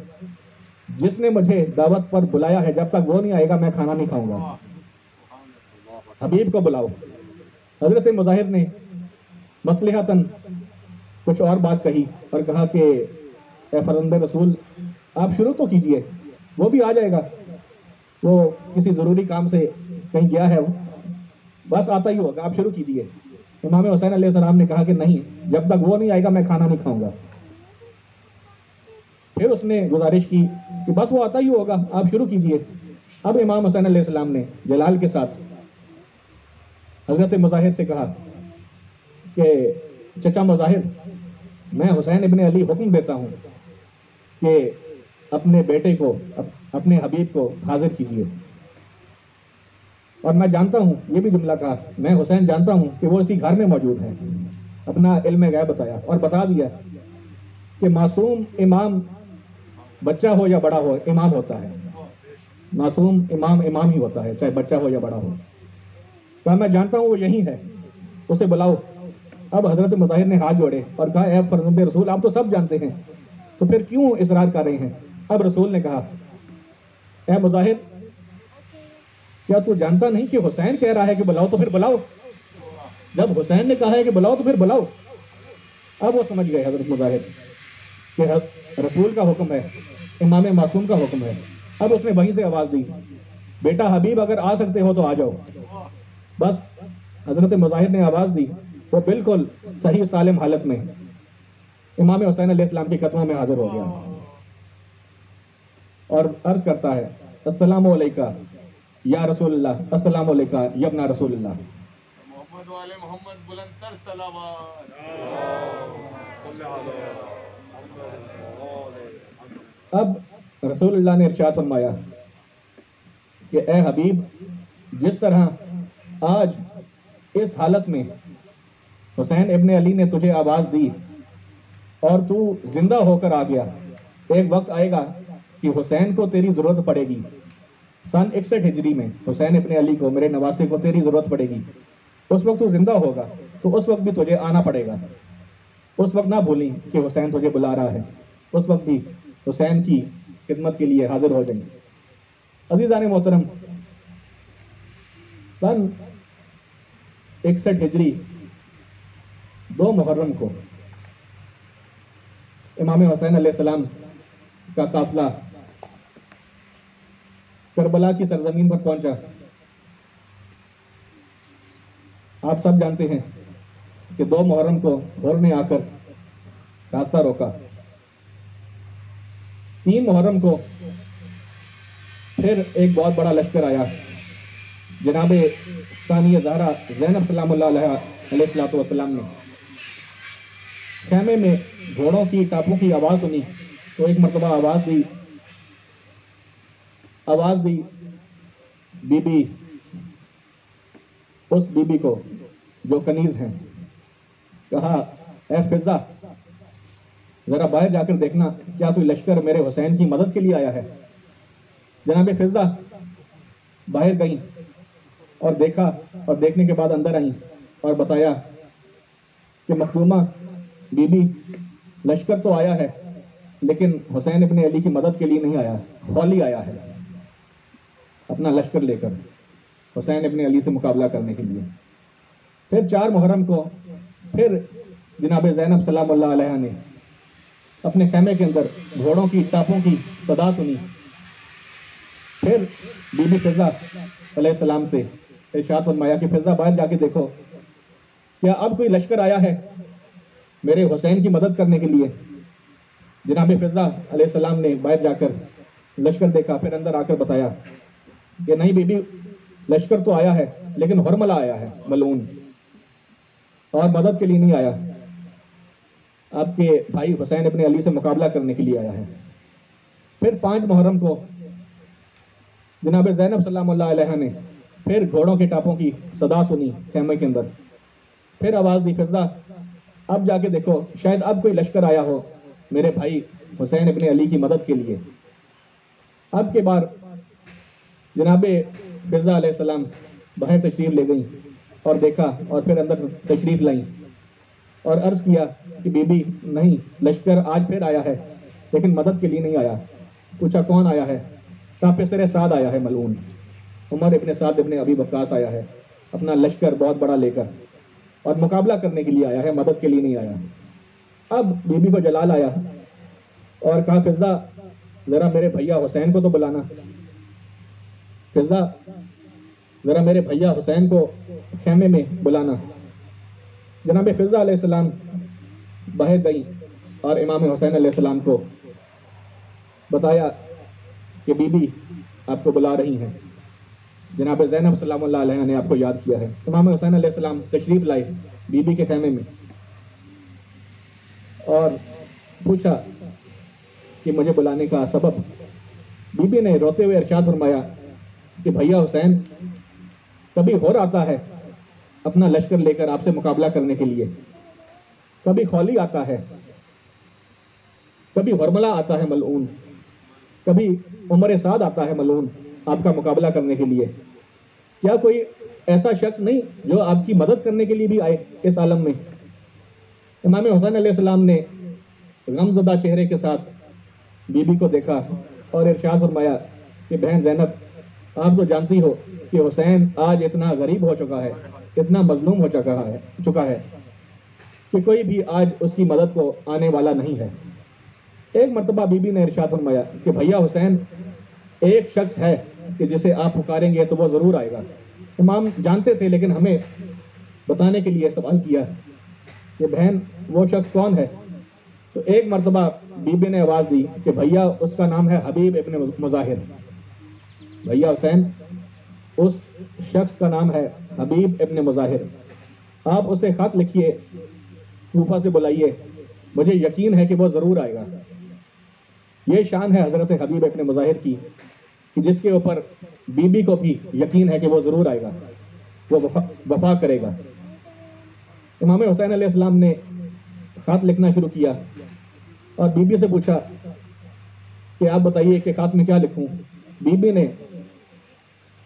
جس نے مجھے دعوت پر بلایا ہے جب تک وہ نہیں آئے گا میں کھانا نہیں کھاؤں گا، حبیب کو بلاؤ۔ حضرت مظاہر نے مصلحتاً کچھ اور بات کہی اور کہا کہ اے فرزند رسول، آپ شروع تو کیجئے، وہ بھی آ جائے گا، وہ کسی ضروری کام سے کہیں گیا ہے، وہ بس آتا ہی ہوگا، آپ شروع کیجئے۔ امام حسین علیہ السلام نے کہا کہ نہیں، جب تک وہ نہیں آئے گا میں کھانا نہیں کھاؤں گا۔ پھر اس نے گزارش کی کہ بس وہ آتا ہی ہوگا، آپ شروع کیجئے۔ اب امام حسین علیہ السلام نے جلال کے ساتھ حضرت مظاہر سے کہا کہ چچا مظاہر، میں حسین ابن علی حکم دیتا ہوں کہ اپنے بیٹے کو، اپنے حبیب کو حاضر کیجئے۔ اور میں جانتا ہوں، یہ بھی جملہ کہا، میں حسین جانتا ہوں کہ وہ اسی گھر میں موجود ہے۔ اپنا علم غیب بتایا اور بتا دیا کہ معصوم امام بچہ ہو یا بڑا ہو امام ہوتا ہے، معصوم امام امام ہی ہوتا ہے، چاہے بچہ ہو یا بڑا ہو۔ کہا میں جانتا ہوں وہ یہی ہے، اسے بلاؤ۔ اب حضرت مظاہر نے ہاتھ جوڑے اور کہا اے فرزند رسول، آپ تو سب جانتے ہیں، تو پھر کیوں اصرار کر رہے ہیں؟ اب رسول نے کہا اے مظاہر، کیا تو جانتا نہیں کہ حسین کہہ رہا ہے کہ بلاؤ تو پھر بلاؤ؟ جب حسین نے کہا ہے کہ بلاؤ تو پھر بلاؤ۔ اب وہ سمجھ گئے حضرت مظاہر کہ رسول کا حکم ہے، امام معصوم کا حکم ہے۔ اب اس نے وہیں سے آواز دی، بیٹا حبیب اگر آ سکتے ہو تو آ جاؤ۔ بس حضرت مظاہر نے آواز دی، وہ بالکل صحیح سالم حالت میں امام حسین علیہ السلام کے قدموں میں حاضر ہو گیا اور عرض کرتا ہے السلام علیکہ یا رسول اللہ، السلام علیکہ یبنا رسول اللہ۔ محمد والے محمد بلند تر صلوات۔ اب رسول اللہ نے ارشاد فرمایا کہ اے حبیب، جس طرح آج اس حالت میں حسین ابن علی نے تجھے آواز دی اور تو زندہ ہو کر آ گیا، ایک وقت آئے گا کہ حسین کو تیری ضرورت پڑے گی۔ سن 61 ہجری میں حسین ابن علی کو، میرے نواسے کو تیری ضرورت پڑے گی۔ اس وقت تو زندہ ہوگا تو اس وقت بھی تجھے آنا پڑے گا۔ اس وقت نہ بھولیں کہ حسین تجھے بلا رہا ہے، اس وقت بھی حسین کی خدمت کے لیے حاضر ہو جائیں۔ عزیزان محترم، سن 61 ہجری 2 محرم کو امام حسین علیہ السلام کا قافلہ کربلا کی سرزمین پر پہنچا۔ آپ سب جانتے ہیں کہ 2 محرم کو ہور نے آ کر راستہ روکا۔ 3 محرم کو پھر ایک بہت بڑا لشکر آیا، جناب ثانیہ زہرا زینب سلام اللہ علیہ علیہ السلام نے خیمے میں گھوڑوں کی ٹاپوں کی آواز سنی تو ایک مرتبہ آواز دی بی بی، اس بی بی کو جو کنیز ہیں، کہا اے فضہ، ذرا باہر جا کر دیکھنا کیا کوئی لشکر میرے حسین کی مدد کے لیے آیا ہے۔ جناب فضہ باہر گئیں اور دیکھا، اور دیکھنے کے بعد اندر آئیں اور بتایا کہ مخدومہ بی بی، لشکر تو آیا ہے لیکن حسین ابن علی کی مدد کے لیے نہیں آیا، خالی آیا ہے اپنا لشکر لے کر حسین ابن علی سے مقابلہ کرنے کے لیے۔ پھر 4 محرم کو پھر جناب زینب سلام اللہ علیہ نے اپنے خیمے کے اندر گھوڑوں کی ٹاپوں کی صدا سنی۔ پھر بی بی فضہ علیہ السلام سے ارشاد فرمایا کہ فضہ باہر جا کے دیکھو کیا اب کوئی لشکر آیا ہے میرے حسین کی مدد کرنے کے لیے۔ جناب فضہ علیہ السلام نے باہر جا کر لشکر دیکھا، پھر اندر آ کر بتایا کہ نہیں بی بی، لشکر تو آیا ہے لیکن ہرملہ آیا ہے ملعون، اور مدد کے لیے نہیں آیا، آپ کے بھائی حسین ابن علی سے مقابلہ کرنے کے لیے آیا ہے۔ پھر 5 محرم کو جناب زینب سلام اللہ علیہ نے پھر گھوڑوں کے ٹاپوں کی صدا سنی خیمے کے اندر، پھر آواز دی فضہ اب جا کے دیکھو شاید اب کوئی لشکر آیا ہو میرے بھائی حسین ابن علی کی مدد کے لیے۔ اب کے بار جناب فضہ علیہ السلام باہر تشریف لے گئیں اور دیکھا اور پھر اندر تشریف لائیں اور عرض کیا کہ بی بی نہیں، لشکر آج پھر آیا ہے لیکن مدد کے لیے نہیں آیا۔ پوچھا کون آیا ہے؟ کہا پسر سعد آیا ہے ملعون، عمر ابن سعد ابن ابی وقاص آیا ہے اپنا لشکر بہت بڑا لے کر، اور مقابلہ کرنے کے لیے آیا ہے، مدد کے لیے نہیں آیا۔ اب بی بی کو جلال آیا اور کہا فضہ ذرا میرے بھیا حسین کو تو بلانا، فضہ ذرا میرے بھیا حسین کو خیمے میں بلانا۔ جناب فضہ علیہ السلام باہر گئی اور امام حسین علیہ السلام کو بتایا کہ بی بی آپ کو بلا رہی ہیں، جناب زینب سلام اللہ علیہ نے آپ کو یاد کیا ہے۔ امام حسین علیہ السلام تشریف لائے بی بی کے خیمے میں اور پوچھا کہ مجھے بلانے کا سبب۔ بی بی نے روتے ہوئے ارشاد فرمایا کہ بھیا حسین کبھی ہور آتا ہے اپنا لشکر لے کر آپ سے مقابلہ کرنے کے لیے، کبھی خولی آتا ہے، کبھی ورملہ آتا ہے ملعون، کبھی عمر سعد آتا ہے ملعون آپ کا مقابلہ کرنے کے لیے۔ کیا کوئی ایسا شخص نہیں جو آپ کی مدد کرنے کے لیے بھی آئے اس عالم میں؟ امام حسین علیہ السلام نے غم زدہ چہرے کے ساتھ بی بی کو دیکھا اور ارشاد فرمایا کہ بہن زینب آپ تو جانتی ہو کہ حسین آج اتنا غریب ہو چکا ہے، اتنا مظلوم ہو چکا ہے کہ کوئی بھی آج اس کی مدد کو آنے والا نہیں ہے۔ ایک مرتبہ بی بی نے ارشاد فرمایا کہ بھیا حسین ایک شخص ہے کہ جسے آپ پکاریں گے تو وہ ضرور آئے گا۔ امام جانتے تھے لیکن ہمیں بتانے کے لیے سوال کیا کہ بہن وہ شخص کون ہے؟ تو ایک مرتبہ بی بی نے آواز دی کہ بھیا اس کا نام ہے حبیب ابن مظاہر۔ بھیا حسین اس شخص کا نام ہے حبیب ابن مظاہر، آپ اسے خط لکھیے، کوفہ سے بلائیے، مجھے یقین ہے کہ وہ ضرور آئے گا۔ یہ شان ہے حضرت حبیب ابن مظاہر کی کہ جس کے اوپر بی بی کو بھی یقین ہے کہ وہ ضرور آئے گا، وہ وفا کرے گا۔ امام حسین علیہ السلام نے خط لکھنا شروع کیا اور بی بی سے پوچھا کہ آپ بتائیے کہ خط میں کیا لکھوں؟ بی بی نے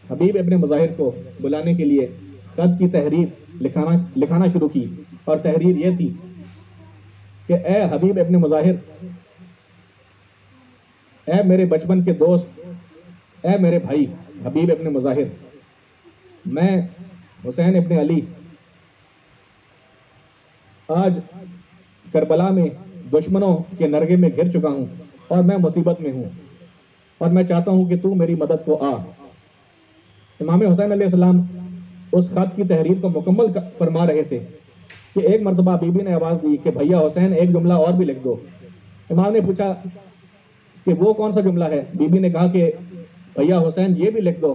حبیب ابن مظاہر کو بلانے کے لیے خط کی تحریر لکھانا شروع کی، اور تحریر یہ تھی کہ اے حبیب ابن مظاہر، اے میرے بچپن کے دوست، اے میرے بھائی حبیب ابن مظاہر، میں حسین ابن علی آج کربلا میں دشمنوں کے نرغے میں گر چکا ہوں اور میں مصیبت میں ہوں، اور میں چاہتا ہوں کہ تو میری مدد کو آ۔ امام حسین علیہ السلام اس خط کی تحریر کو مکمل فرما رہے تھے کہ ایک مرتبہ بی بی نے آواز دی کہ بھیا حسین ایک جملہ اور بھی لکھ دو۔ امام نے پوچھا کہ وہ کون سا جملہ ہے؟ بی بی نے کہا کہ بھیا حسین یہ بھی لکھ دو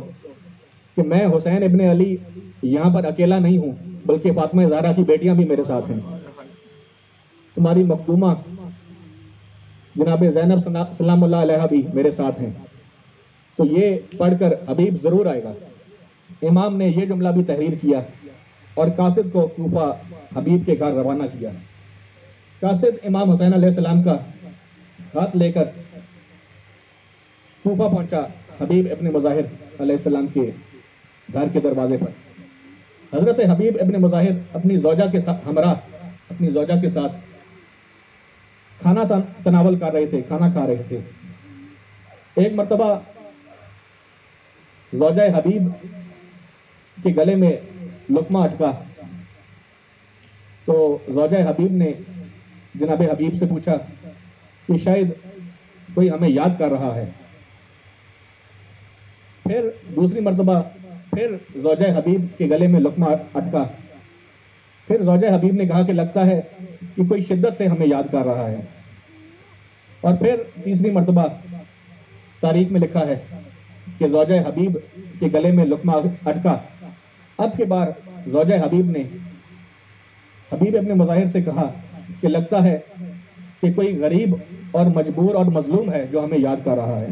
کہ میں حسین ابن علی یہاں پر اکیلا نہیں ہوں بلکہ فاطمہ زہرا کی بیٹیاں بھی میرے ساتھ ہیں، تمہاری مخدومہ جناب زینب سلام اللہ علیہ بھی میرے ساتھ ہیں، تو یہ پڑھ کر حبیب ضرور آئے گا۔ امام نے یہ جملہ بھی تحریر کیا اور قاصد کو کوفہ حبیب کے گھر روانہ کیا۔ قاصد امام حسین علیہ السلام کا خط لے کر کوفہ پہنچا حبیب ابن مظاہر علیہ السلام کے گھر کے دروازے پر۔ حضرت حبیب ابن مظاہر اپنی زوجہ کے ساتھ ہمراہ اپنی زوجہ کے ساتھ کھانا تناول کر رہے تھے، کھانا کھا رہے تھے۔ ایک مرتبہ زوجہ حبیب کے گلے میں لقمہ اٹکا تو زوجہ حبیب نے جناب حبیب سے پوچھا کہ شاید کوئی ہمیں یاد کر رہا ہے۔ پھر دوسری مرتبہ پھر زوجہ حبیب کے گلے میں لقمہ اٹکا، پھر زوجہ حبیب نے کہا کہ لگتا ہے کہ کوئی شدت سے ہمیں یاد کر رہا ہے، اور پھر تیسری مرتبہ تاریخ میں لکھا ہے کہ زوجہ حبیب کے گلے میں لقمہ اٹکا۔ اب کے بار زوجہ حبیب نے حبیب ابن مظاہر سے کہا کہ لگتا ہے کہ کوئی غریب اور مجبور اور مظلوم ہے جو ہمیں یاد کر رہا ہے۔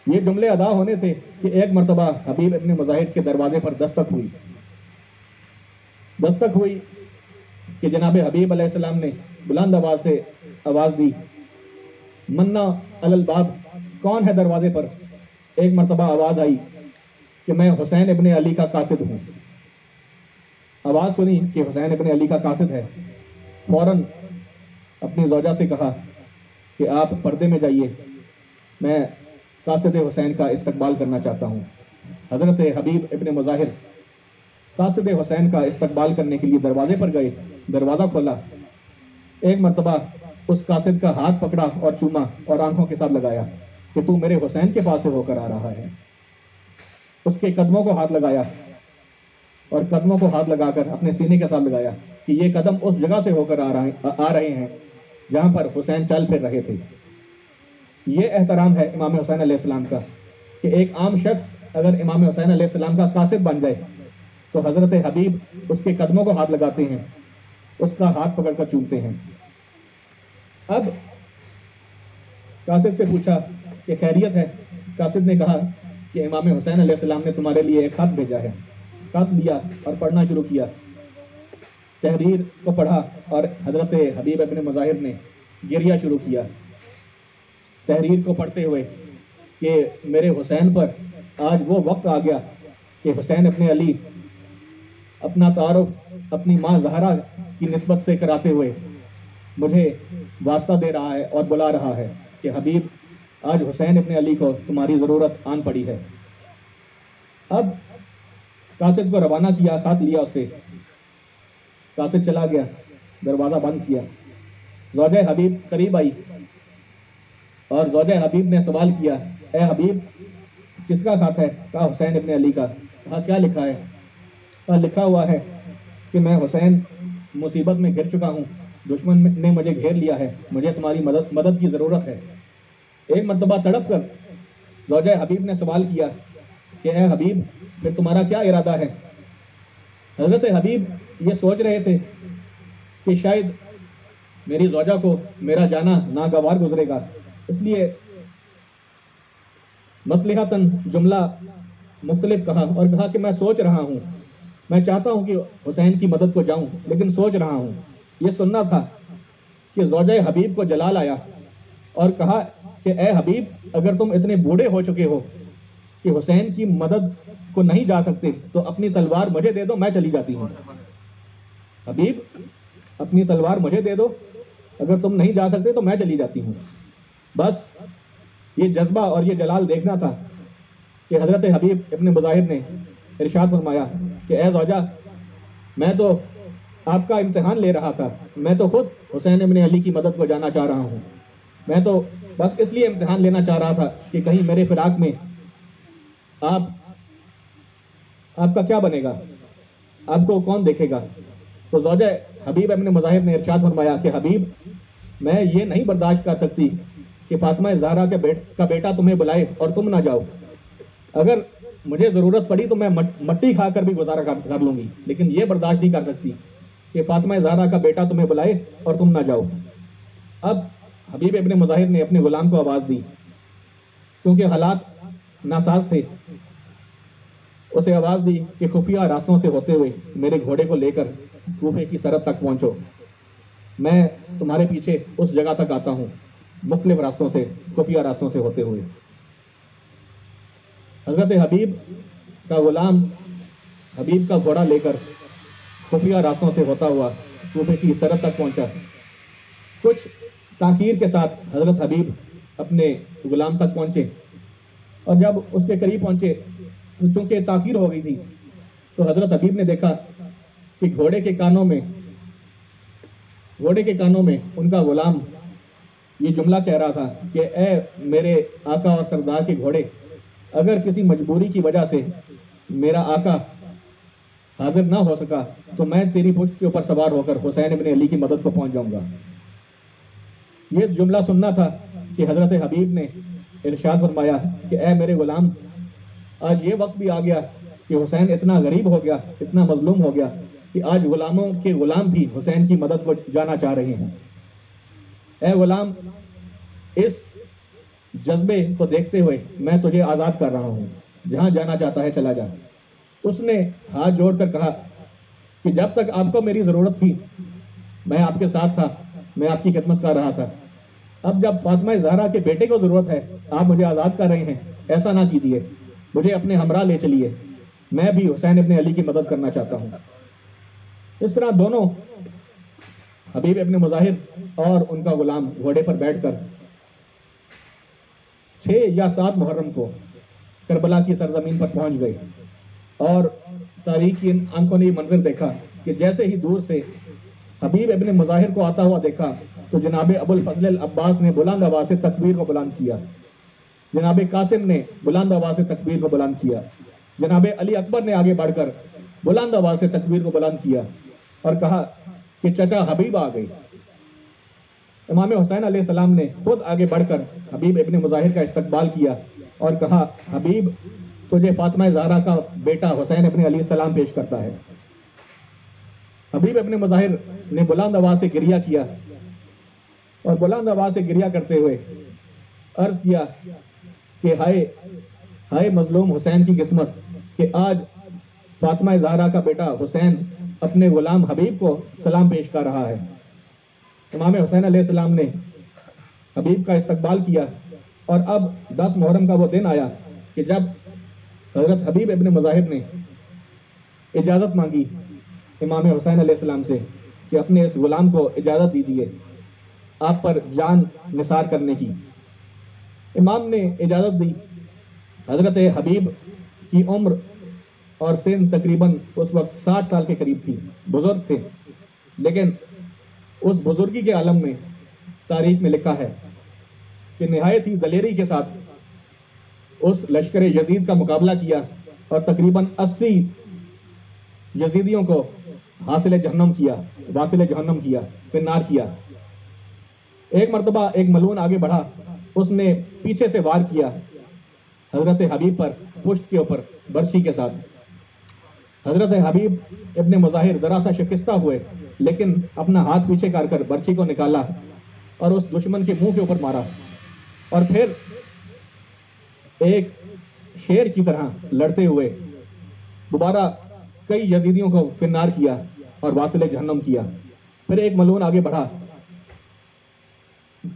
یہ جملے ادا ہونے تھے کہ ایک مرتبہ حبیب ابن مظاہر کے دروازے پر دستک ہوئی کہ جناب حبیب علیہ السلام نے بلند آواز سے آواز دی، منا علی الباب، کون ہے دروازے پر؟ ایک مرتبہ آواز آئی کہ میں حسین ابن علی کا قاصد ہوں۔ آواز سنی کہ حسین ابن علی کا قاصد ہے، فوراً اپنی زوجہ سے کہا کہ آپ پردے میں جائیے، میں قاصد حسین کا استقبال کرنا چاہتا ہوں۔ حضرت حبیب ابن مظاہر قاصد حسین کا استقبال کرنے کے لیے دروازے پر گئے، دروازہ کھولا، ایک مرتبہ اس قاصد کا ہاتھ پکڑا اور چوما اور آنکھوں کے ساتھ لگایا کہ تو میرے حسین کے پاس سے ہو کر آ رہا ہے۔ اس کے قدموں کو ہاتھ لگایا اور قدموں کو ہاتھ لگا کر اپنے سینے کے ساتھ لگایا کہ یہ قدم اس جگہ سے ہو کر آ رہے ہیں جہاں پر حسین چل پھر رہے تھے۔ یہ احترام ہے امام حسین علیہ السلام کا کہ ایک عام شخص اگر امام حسین علیہ السلام کا قاصد بن جائے تو حضرت حبیب اس کے قدموں کو ہاتھ لگاتے ہیں، اس کا ہاتھ پکڑ کر چومتے ہیں۔ اب قاصد سے پوچھا کہ خیریت ہے؟ قاصد نے کہا کہ امام حسین علیہ السلام نے تمہارے لیے ایک خط بھیجا ہے۔ خط لیا اور پڑھنا شروع کیا، تحریر کو پڑھا اور حضرت حبیب ابن مظاہر نے گریہ شروع کیا تحریر کو پڑھتے ہوئے کہ میرے حسین پر آج وہ وقت آ گیا کہ حسین ابن علی اپنا تعارف اپنی ماں زہرا کی نسبت سے کراتے ہوئے مجھے واسطہ دے رہا ہے اور بلا رہا ہے کہ حبیب آج حسین ابن علی کو تمہاری ضرورت آن پڑی ہے۔ اب قاصد کو روانہ کیا، خط لیا اس سے، قاصد چلا گیا، دروازہ بند کیا۔ زوجہ حبیب قریب آئی اور زوجہ حبیب نے سوال کیا، اے حبیب کس کا خط ہے؟ کہا حسین ابن علی کا۔ کہا کیا لکھا ہے؟ کہا لکھا ہوا ہے کہ میں حسین مصیبت میں گر چکا ہوں، دشمن نے مجھے گھیر لیا ہے، مجھے تمہاری مدد کی ضرورت ہے۔ ایک مرتبہ تڑپ کر زوجہ حبیب نے سوال کیا کہ اے حبیب پھر تمہارا کیا ارادہ ہے؟ حضرت حبیب یہ سوچ رہے تھے کہ شاید میری زوجہ کو میرا جانا ناگوار گزرے گا، اس لیے مصلحتاً جملہ مختلف کہا اور کہا کہ میں سوچ رہا ہوں، میں چاہتا ہوں کہ حسین کی مدد کو جاؤں لیکن سوچ رہا ہوں۔ یہ سننا تھا کہ زوجہ حبیب کو جلال آیا اور کہا کہ اے حبیب اگر تم اتنے بوڑھے ہو چکے ہو کہ حسین کی مدد کو نہیں جا سکتے تو اپنی تلوار مجھے دے دو، میں چلی جاتی ہوں۔ حبیب اپنی تلوار مجھے دے دو، اگر تم نہیں جا سکتے تو میں چلی جاتی ہوں۔ بس یہ جذبہ اور یہ جلال دیکھنا تھا کہ حضرت حبیب ابن مظاہر نے ارشاد فرمایا کہ اے زوجہ میں تو آپ کا امتحان لے رہا تھا، میں تو خود حسین ابن علی کی مدد کو جانا چاہ رہا ہوں، میں تو بس اس لیے امتحان لینا چاہ رہا تھا کہ کہیں میرے فراق میں آپ کا کیا بنے گا، آپ کو کون دیکھے گا۔ تو زوجہ حبیب ابن مظاہر نے ارشاد فرمایا کہ حبیب میں یہ نہیں برداشت کر سکتی کہ فاطمہ زہرا کا بیٹا تمہیں بلائے اور تم نہ جاؤ۔ اگر مجھے ضرورت پڑی تو میں مٹی کھا کر بھی گزارا کر لوں گی، لیکن یہ برداشت نہیں کر سکتی کہ فاطمہ زہرا کا بیٹا تمہیں بلائے اور تم نہ جاؤ۔ اب حبیب ابن مظاہر نے اپنے غلام کو آواز دی، کیونکہ حالات ناساز تھے، اسے آواز دی کہ خفیہ راستوں سے ہوتے ہوئے میرے گھوڑے کو لے کر کوفے کی سرحد تک پہنچو، میں تمہارے پیچھے اس جگہ تک آتا ہوں، مختلف راستوں سے، خفیہ راستوں سے ہوتے ہوئے۔ حضرت حبیب کا غلام حبیب کا گھوڑا لے کر خفیہ راستوں سے ہوتا ہوا کوفے کی سرحد تک پہنچا۔ کچھ تاخیر کے ساتھ حضرت حبیب اپنے غلام تک پہنچے اور جب اس کے قریب پہنچے چونکہ تاخیر ہو گئی تھی تو حضرت حبیب نے دیکھا کہ گھوڑے کے کانوں میں ان کا غلام یہ جملہ کہہ رہا تھا کہ اے میرے آقا اور سردار کے گھوڑے، اگر کسی مجبوری کی وجہ سے میرا آقا حاضر نہ ہو سکا تو میں تیری پشت کے اوپر سوار ہو کر حسین ابن علی کی مدد کو پہنچ جاؤں گا۔ یہ جملہ سننا تھا کہ حضرت حبیب نے ارشاد فرمایا کہ اے میرے غلام، آج یہ وقت بھی آ گیا کہ حسین اتنا غریب ہو گیا، اتنا مظلوم ہو گیا کہ آج غلاموں کے غلام بھی حسین کی مدد کو جانا چاہ رہے ہیں۔ اے غلام، اس جذبے کو دیکھتے ہوئے میں تجھے آزاد کر رہا ہوں، جہاں جانا چاہتا ہے چلا جا۔ اس نے ہاتھ جوڑ کر کہا کہ جب تک آپ کو میری ضرورت تھی میں آپ کے ساتھ تھا، میں آپ کی خدمت کر رہا تھا، اب جب فاطمہ زہرا کے بیٹے کو ضرورت ہے آپ مجھے آزاد کر رہے ہیں، ایسا نہ کیجیے۔ مجھے اپنے ہمراہ لے چلیے، میں بھی حسین ابن علی کی مدد کرنا چاہتا ہوں۔ اس طرح دونوں حبیب ابن مظاہر اور ان کا غلام گھوڑے پر بیٹھ کر 6 یا 7 محرم کو کربلا کی سرزمین پر پہنچ گئے، اور تاریخ کی آنکھوں نے یہ منظر دیکھا کہ جیسے ہی دور سے حبیب ابن مظاہر کو آتا ہوا دیکھا تو جناب ابو الفضل العباس نے بلند آواز سے تکبیر کو بلند کیا، جناب قاسم نے بلند آواز سے تکبیر کو بلند کیا، جناب علی اکبر نے آگے بڑھ کر بلند آواز سے تکبیر کو بلند کیا اور کہا کہ چچا حبیب آ گئی۔ امام حسین علیہ السلام نے خود آگے بڑھ کر حبیب ابن مظاہر کا استقبال کیا اور کہا حبیب تجھے فاطمہ زہرا کا بیٹا حسین ابن علی السلام پیش کرتا ہے۔ حبیب ابن مظاہر نے بلند آواز سے گریہ کیا اور بلند آواز سے گریہ کرتے ہوئے عرض کیا کہ ہائے مظلوم حسین کی قسمت کہ آج فاطمہ زہرا کا بیٹا حسین اپنے غلام حبیب کو سلام پیش کر رہا ہے۔ امام حسین علیہ السلام نے حبیب کا استقبال کیا، اور اب 10 محرم کا وہ دن آیا کہ جب حضرت حبیب ابن مظاہر نے اجازت مانگی امام حسین علیہ السلام سے کہ اپنے اس غلام کو اجازت دیجیے آپ پر جان نثار کرنے کی۔ امام نے اجازت دی۔ حضرت حبیب کی عمر اور سن تقریباً اس وقت 60 سال کے قریب تھی، بزرگ تھے، لیکن اس بزرگی کے عالم میں تاریخ میں لکھا ہے کہ نہایت ہی دلیری کے ساتھ اس لشکر یزید کا مقابلہ کیا اور تقریباً 80 یزیدیوں کو واصل جہنم کیا، پھر نار کیا۔ ایک مرتبہ ایک ملعون آگے بڑھا، اس نے پیچھے سے وار کیا حضرت حبیب پر پشت کے اوپر برچی کے ساتھ۔ حضرت حبیب ابن مظاہر ذرا سا شکستہ ہوئے، لیکن اپنا ہاتھ پیچھے کر کر برچی کو نکالا اور اس دشمن کے منہ کے اوپر مارا، اور پھر ایک شیر کی طرح لڑتے ہوئے دوبارہ کئی یزیدیوں کو فنار کیا اور واصل جہنم کیا۔ پھر ایک ملعون آگے بڑھا،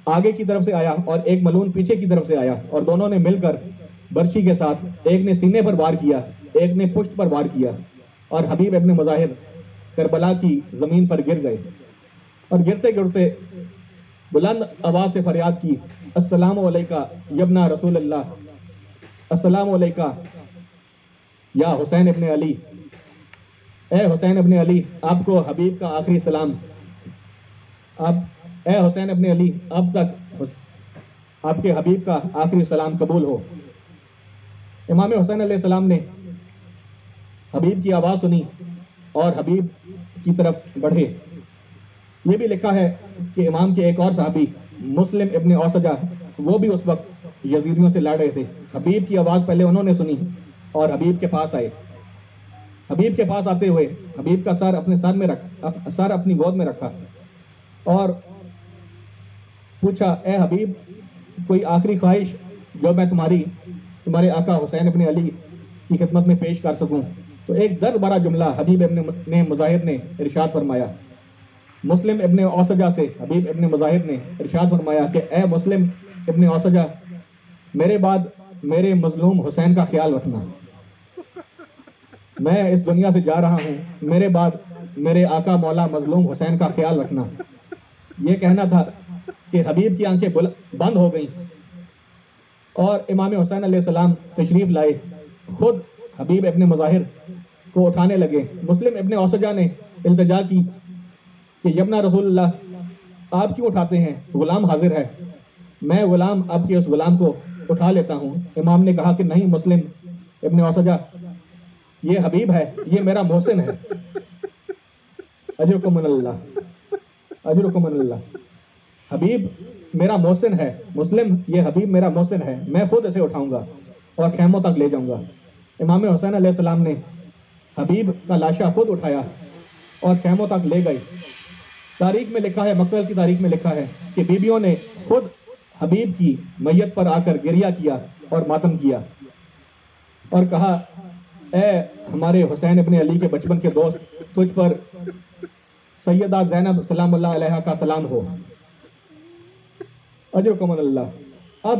آگے کی طرف سے آیا اور ایک ملعون پیچھے کی طرف سے آیا، اور دونوں نے مل کر برچی کے ساتھ ایک نے سینے پر وار کیا، ایک نے پشت پر وار کیا، اور حبیب ابن مظاہر کربلا کی زمین پر گر گئے، اور گرتے گرتے بلند آواز سے فریاد کی، السلام علیکہ یبنا رسول اللہ، السلام علیکہ یا حسین ابن علی، اے حسین ابن علی آپ کو حبیب کا آخری سلام، اے حسین ابن علی اب تک آپ کے حبیب کا آخری سلام قبول ہو۔ امام حسین علیہ السلام نے حبیب کی آواز سنی اور حبیب کی طرف بڑھے۔ یہ بھی لکھا ہے کہ امام کے ایک اور صحابی مسلم ابن اوسجہ، وہ بھی اس وقت یزیدیوں سے لڑ رہے تھے۔ حبیب کی آواز پہلے انہوں نے سنی اور حبیب کے پاس آئے۔ حبیب کے پاس آتے ہوئے حبیب کا سر اپنے سر اپنی گود میں رکھا اور پوچھا، اے حبیب کوئی آخری خواہش جو میں تمہارے آقا حسین ابن علی کی خدمت میں پیش کر سکوں؟ تو ایک درد بھرا جملہ حبیب ابن مظاہر نے ارشاد فرمایا، مسلم ابن اوسجہ سے حبیب ابن مظاہر نے ارشاد فرمایا کہ اے مسلم ابن اوسجہ، میرے بعد میرے مظلوم حسین کا خیال رکھنا، میں اس دنیا سے جا رہا ہوں، میرے بعد میرے آقا مولا مظلوم حسین کا خیال رکھنا۔ یہ کہنا تھا کہ حبیب کی آنکھیں بند ہو گئیں اور امام حسین علیہ السلام تشریف لائے، خود حبیب ابن مظاہر کو اٹھانے لگے۔ مسلم ابن اوسجہ نے التجا کی کہ یبنا رسول اللہ آپ کیوں اٹھاتے ہیں، غلام حاضر ہے، میں غلام آپ کے اس غلام کو اٹھا لیتا ہوں۔ امام نے کہا کہ نہیں مسلم ابن اوسجہ، یہ حبیب ہے، یہ میرا محسن ہے، اجرکم من اللہ، اجرکم من اللہ، حبیب میرا محسن ہے، مسلم یہ حبیب میرا محسن ہے، میں خود اسے اٹھاؤں گا اور خیموں تک لے جاؤں گا۔ امام حسین علیہ السلام نے حبیب کا لاشا خود اٹھایا اور خیموں تک لے گئے۔ تاریخ میں لکھا ہے، مقتل کی تاریخ میں لکھا ہے کہ بیویوں نے خود حبیب کی میت پر آ کر گریہ کیا اور ماتم کیا اور کہا، اے ہمارے حسین ابن علی کے بچپن کے دوست، تجھ پر سیدہ زینب سلام اللہ علیہا کا سلام ہو، اجرکم من اللہ، اب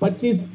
25